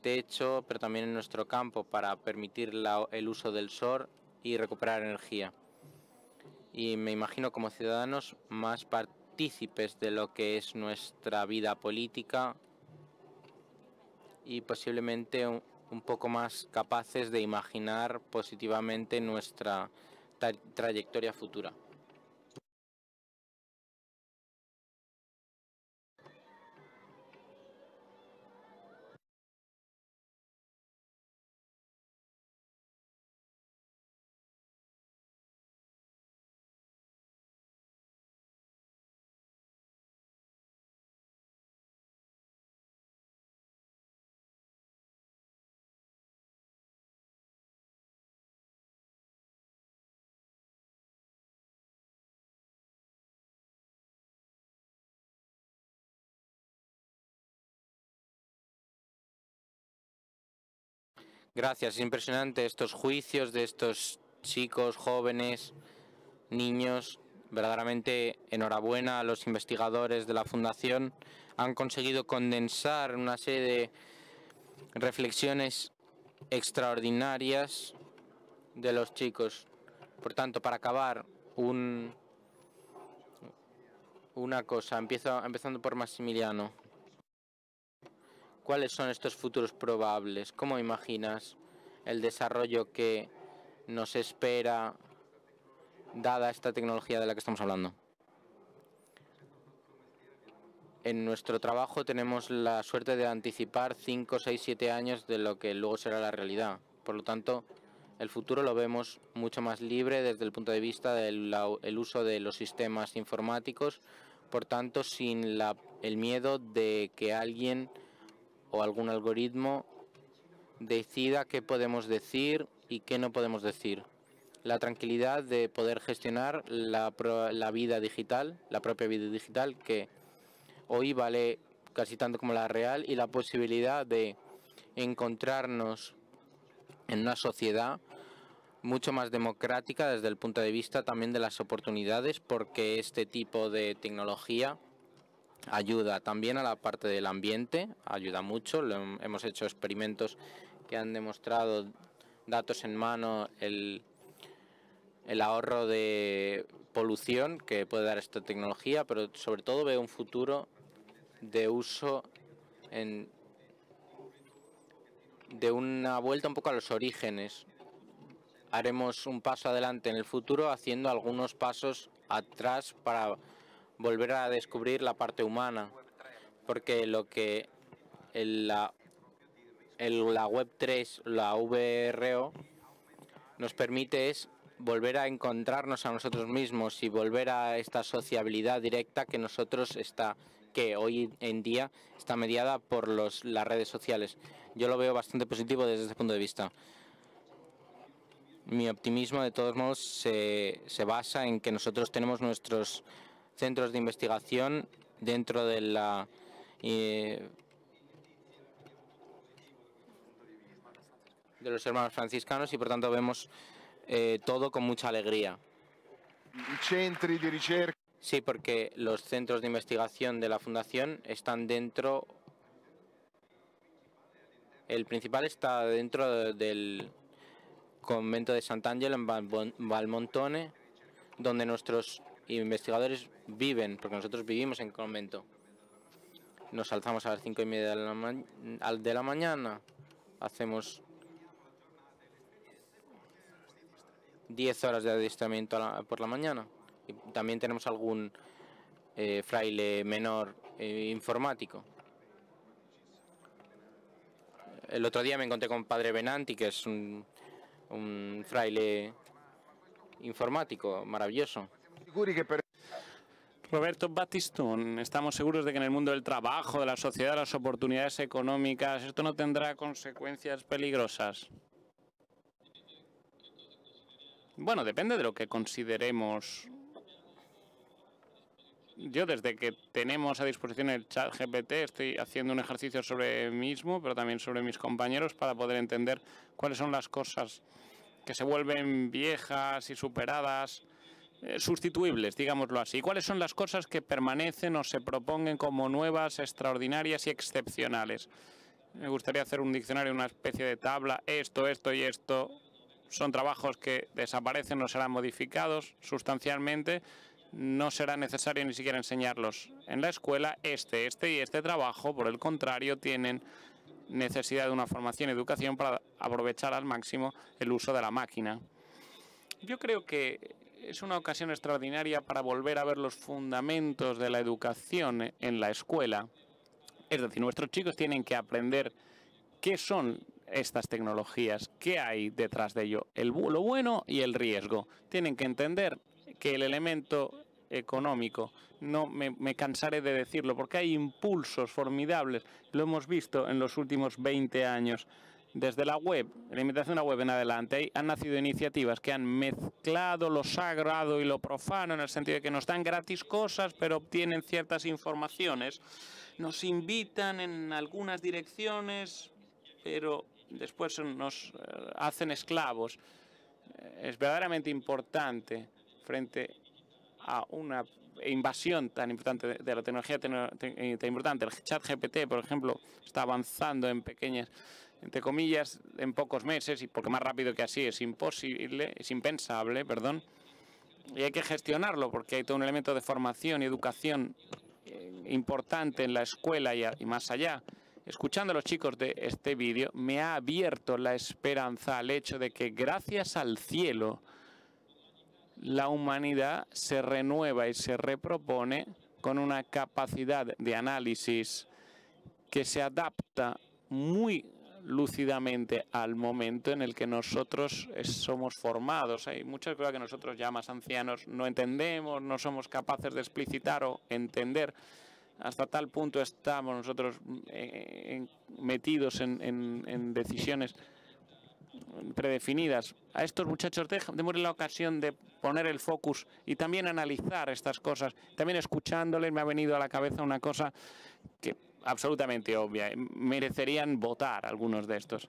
techo, pero también en nuestro campo para permitir el uso del sol y recuperar energía. Y me imagino como ciudadanos más partícipes de lo que es nuestra vida política y posiblemente un poco más capaces de imaginar positivamente nuestra trayectoria futura. Gracias, es impresionante estos juicios de estos chicos, jóvenes, niños. Verdaderamente enhorabuena a los investigadores de la Fundación. Han conseguido condensar una serie de reflexiones extraordinarias de los chicos. Por tanto, para acabar, una cosa, empezando por Massimiliano. ¿Cuáles son estos futuros probables? ¿Cómo imaginas el desarrollo que nos espera dada esta tecnología de la que estamos hablando? En nuestro trabajo tenemos la suerte de anticipar 5, 6, 7 años de lo que luego será la realidad. Por lo tanto, el futuro lo vemos mucho más libre desde el punto de vista del uso de los sistemas informáticos, por tanto, sin el miedo de que alguien o algún algoritmo decida qué podemos decir y qué no podemos decir. La tranquilidad de poder gestionar la vida digital, la propia vida digital, que hoy vale casi tanto como la real, y la posibilidad de encontrarnos en una sociedad mucho más democrática desde el punto de vista también de las oportunidades, porque este tipo de tecnología ayuda también a la parte del ambiente, ayuda mucho. Hemos hecho experimentos que han demostrado, datos en mano, el ahorro de polución que puede dar esta tecnología, pero sobre todo veo un futuro de uso de una vuelta un poco a los orígenes. Haremos un paso adelante en el futuro haciendo algunos pasos atrás para volver a descubrir la parte humana, porque lo que la Web3, la VRO, nos permite es volver a encontrarnos a nosotros mismos y volver a esta sociabilidad directa que hoy en día está mediada por las redes sociales. Yo lo veo bastante positivo desde este punto de vista. Mi optimismo, de todos modos, se basa en que nosotros tenemos nuestros centros de investigación dentro de de los hermanos franciscanos y por tanto vemos todo con mucha alegría. Centri di ricerca. Sí, porque los centros de investigación de la Fundación están dentro. El principal está dentro del convento de Sant'Angelo en Valmontone, donde nuestros investigadores viven, porque nosotros vivimos en convento. Nos alzamos a las 5:30 de la mañana, hacemos 10 horas de adiestramiento por la mañana Y también tenemos algún fraile menor informático. El otro día me encontré con Padre Benanti, que es un fraile informático maravilloso. Roberto Battistone, estamos seguros de que en el mundo del trabajo, de la sociedad, de las oportunidades económicas, esto no tendrá consecuencias peligrosas. Bueno, depende de lo que consideremos. Yo, desde que tenemos a disposición el chat GPT, estoy haciendo un ejercicio sobre mí mismo, pero también sobre mis compañeros, para poder entender cuáles son las cosas que se vuelven viejas y superadas, sustituibles, digámoslo así. ¿Cuáles son las cosas que permanecen o se proponen como nuevas, extraordinarias y excepcionales? Me gustaría hacer un diccionario, una especie de tabla. Esto y esto son trabajos que desaparecen o serán modificados sustancialmente. No será necesario ni siquiera enseñarlos en la escuela. Este y este trabajo, por el contrario, tienen necesidad de una formación y educación para aprovechar al máximo el uso de la máquina. Yo creo que es una ocasión extraordinaria para volver a ver los fundamentos de la educación en la escuela. Es decir, nuestros chicos tienen que aprender qué son estas tecnologías, qué hay detrás de ello, lo bueno y el riesgo. Tienen que entender que el elemento económico, no me cansaré de decirlo, porque hay impulsos formidables, lo hemos visto en los últimos 20 años. Desde la web, la invitación de la web en adelante, han nacido iniciativas que han mezclado lo sagrado y lo profano, en el sentido de que nos dan gratis cosas, pero obtienen ciertas informaciones. Nos invitan en algunas direcciones, pero después nos hacen esclavos. Es verdaderamente importante, frente a una invasión tan importante de la tecnología tan importante. El chat GPT, por ejemplo, está avanzando en pequeñas, entre comillas, en pocos meses, y porque más rápido que así es impensable, perdón. Y hay que gestionarlo, porque hay todo un elemento de formación y educación importante en la escuela y más allá. Escuchando a los chicos de este vídeo, me ha abierto la esperanza al hecho de que, gracias al cielo, la humanidad se renueva y se repropone con una capacidad de análisis que se adapta muy lúcidamente al momento en el que nosotros somos formados. Hay muchas cosas que nosotros ya más ancianos no entendemos, no somos capaces de explicitar o entender. Hasta tal punto estamos nosotros metidos en decisiones predefinidas. A estos muchachos démosle la ocasión de poner el focus y también analizar estas cosas. También escuchándoles me ha venido a la cabeza una cosa que absolutamente obvia. Merecerían votar algunos de estos,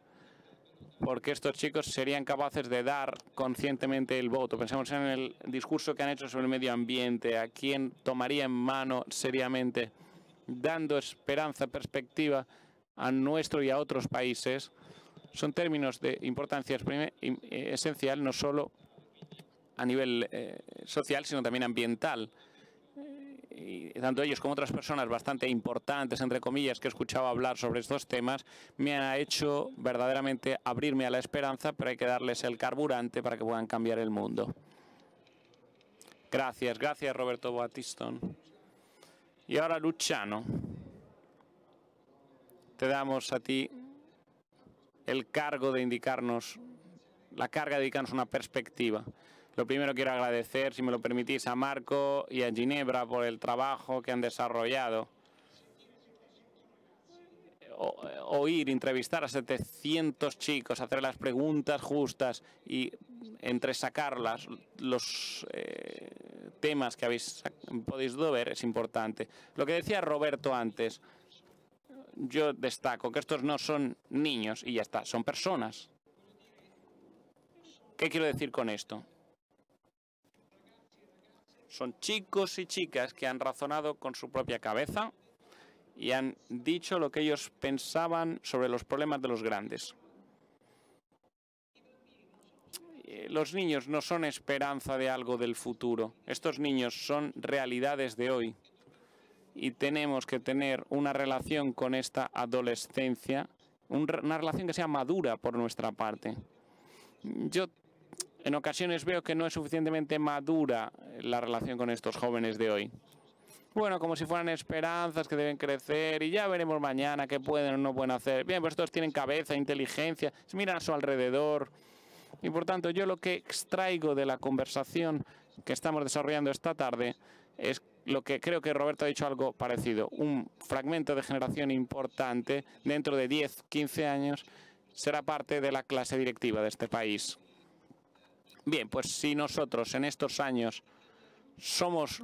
porque estos chicos serían capaces de dar conscientemente el voto. Pensemos en el discurso que han hecho sobre el medio ambiente, a quién tomaría en mano seriamente, dando esperanza, perspectiva a nuestro y a otros países. Son términos de importancia esencial, no solo a nivel social, sino también ambiental. Y tanto ellos como otras personas bastante importantes, entre comillas, que he escuchado hablar sobre estos temas, me ha hecho verdaderamente abrirme a la esperanza, pero hay que darles el carburante para que puedan cambiar el mundo. Gracias Roberto Battistone. Y ahora, Luciano, te damos a ti el cargo de indicarnos, la carga de indicarnos una perspectiva. Lo primero quiero agradecer, si me lo permitís, a Marco y a Ginebra por el trabajo que han desarrollado. Oír, entrevistar a 700 chicos, hacer las preguntas justas y entresacar los temas que habéis podido ver es importante. Lo que decía Roberto antes, yo destaco que estos no son niños y ya está, son personas. ¿Qué quiero decir con esto? Son chicos y chicas que han razonado con su propia cabeza y han dicho lo que ellos pensaban sobre los problemas de los grandes. Los niños no son esperanza de algo del futuro. Estos niños son realidades de hoy. Y tenemos que tener una relación con esta adolescencia, una relación que sea madura por nuestra parte. Yo en ocasiones veo que no es suficientemente madura la relación con estos jóvenes de hoy. Bueno, como si fueran esperanzas que deben crecer y ya veremos mañana qué pueden o no pueden hacer. Bien, pues estos tienen cabeza, inteligencia, se miran a su alrededor. Y por tanto, yo lo que extraigo de la conversación que estamos desarrollando esta tarde es lo que creo que Roberto ha dicho algo parecido. Un fragmento de generación importante, dentro de 10, 15 años, será parte de la clase directiva de este país. Bien, pues si nosotros en estos años somos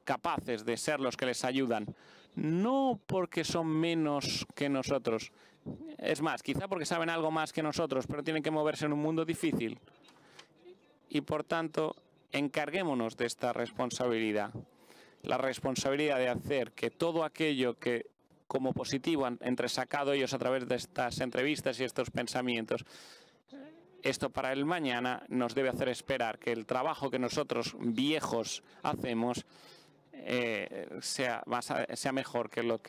capaces de ser los que les ayudan, no porque son menos que nosotros, es más, quizá porque saben algo más que nosotros, pero tienen que moverse en un mundo difícil. Y por tanto, encarguémonos de esta responsabilidad. La responsabilidad de hacer que todo aquello que como positivo han entresacado ellos a través de estas entrevistas y estos pensamientos, esto para el mañana nos debe hacer esperar que el trabajo que nosotros viejos hacemos sea mejor que el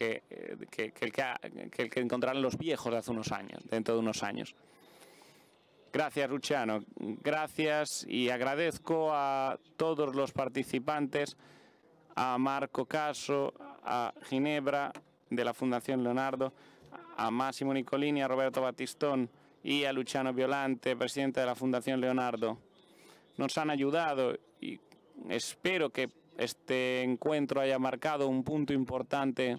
que encontrarán los viejos de hace unos años, dentro de unos años. Gracias, Luciano. Gracias, y agradezco a todos los participantes, a Marco Caso, a Ginebra de la Fundación Leonardo, a Massimo Nicolini, a Roberto Battistón y a Luciano Violante, presidente de la Fundación Leonardo. Nos han ayudado y espero que este encuentro haya marcado un punto importante.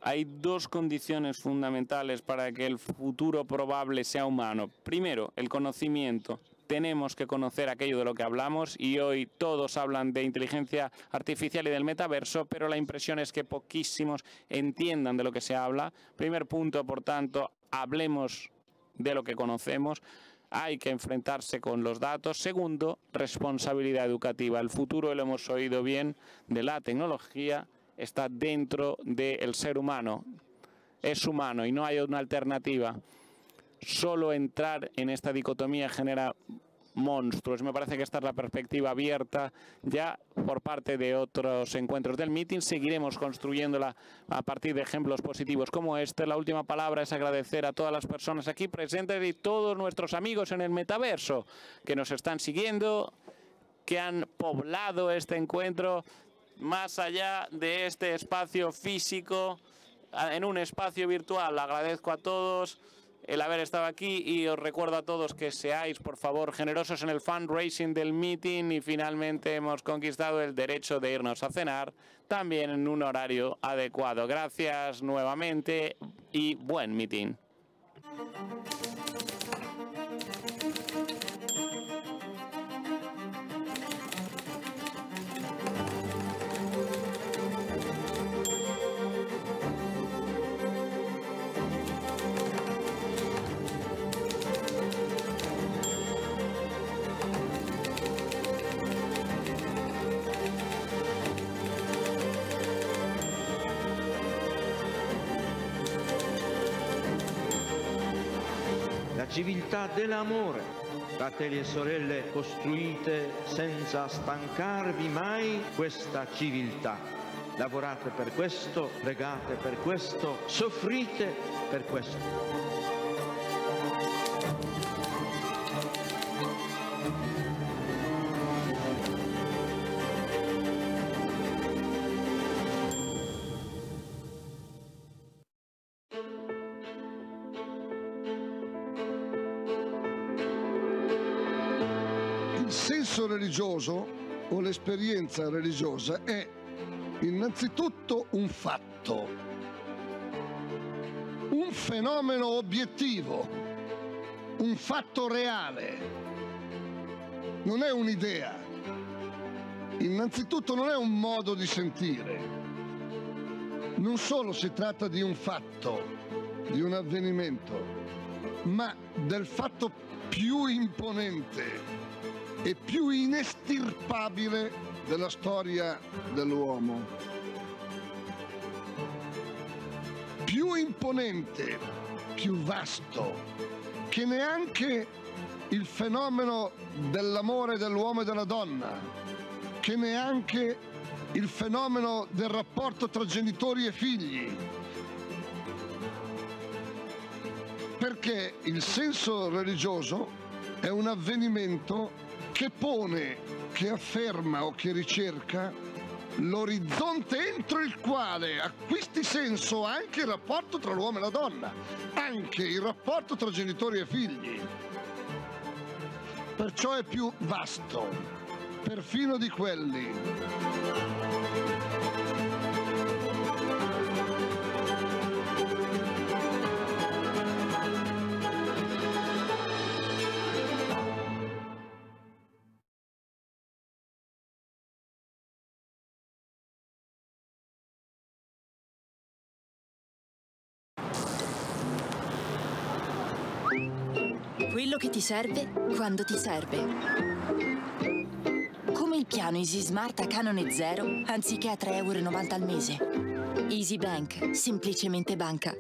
Hay dos condiciones fundamentales para que el futuro probable sea humano. Primero, el conocimiento. Tenemos que conocer aquello de lo que hablamos, y hoy todos hablan de inteligencia artificial y del metaverso, pero la impresión es que poquísimos entiendan de lo que se habla. Primer punto, por tanto, hablemos de lo que conocemos. Hay que enfrentarse con los datos. Segundo, responsabilidad educativa. El futuro, lo hemos oído bien, de la tecnología está dentro del ser humano. Es humano y no hay una alternativa. Solo entrar en esta dicotomía genera monstruos. Me parece que esta es la perspectiva abierta ya por parte de otros encuentros del meeting. Seguiremos construyéndola a partir de ejemplos positivos como este. La última palabra es agradecer a todas las personas aquí presentes y todos nuestros amigos en el metaverso que nos están siguiendo, que han poblado este encuentro más allá de este espacio físico, en un espacio virtual. Agradezco a todos el haber estado aquí y os recuerdo a todos que seáis, por favor, generosos en el fundraising del meeting, y finalmente hemos conquistado el derecho de irnos a cenar también en un horario adecuado. Gracias nuevamente y buen meeting. Civiltà dell'amore, fratelli e sorelle, costruite senza stancarvi mai questa civiltà. Lavorate per questo, pregate per questo, soffrite per questo. Il senso religioso o l'esperienza religiosa è innanzitutto un fatto, un fenomeno obiettivo, un fatto reale, non è un'idea, innanzitutto non è un modo di sentire, non solo si tratta di un fatto, di un avvenimento, ma del fatto più imponente e più inestirpabile della storia dell'uomo. Più imponente, più vasto, che neanche il fenomeno dell'amore dell'uomo e della donna, che neanche il fenomeno del rapporto tra genitori e figli. Perché il senso religioso è un avvenimento che pone, che afferma o che ricerca l'orizzonte entro il quale acquisti senso anche il rapporto tra l'uomo e la donna, anche il rapporto tra genitori e figli. Perciò è più vasto, perfino di quelli. Quello che ti serve quando ti serve. Come il piano Easy Smart a canone zero, anziché a 3,90 € al mese. Easy Bank, semplicemente banca.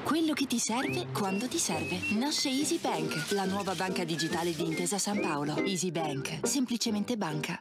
Quello che ti serve quando ti serve. Nasce Easy Bank, la nuova banca digitale di Intesa San Paolo. Easy Bank, semplicemente banca.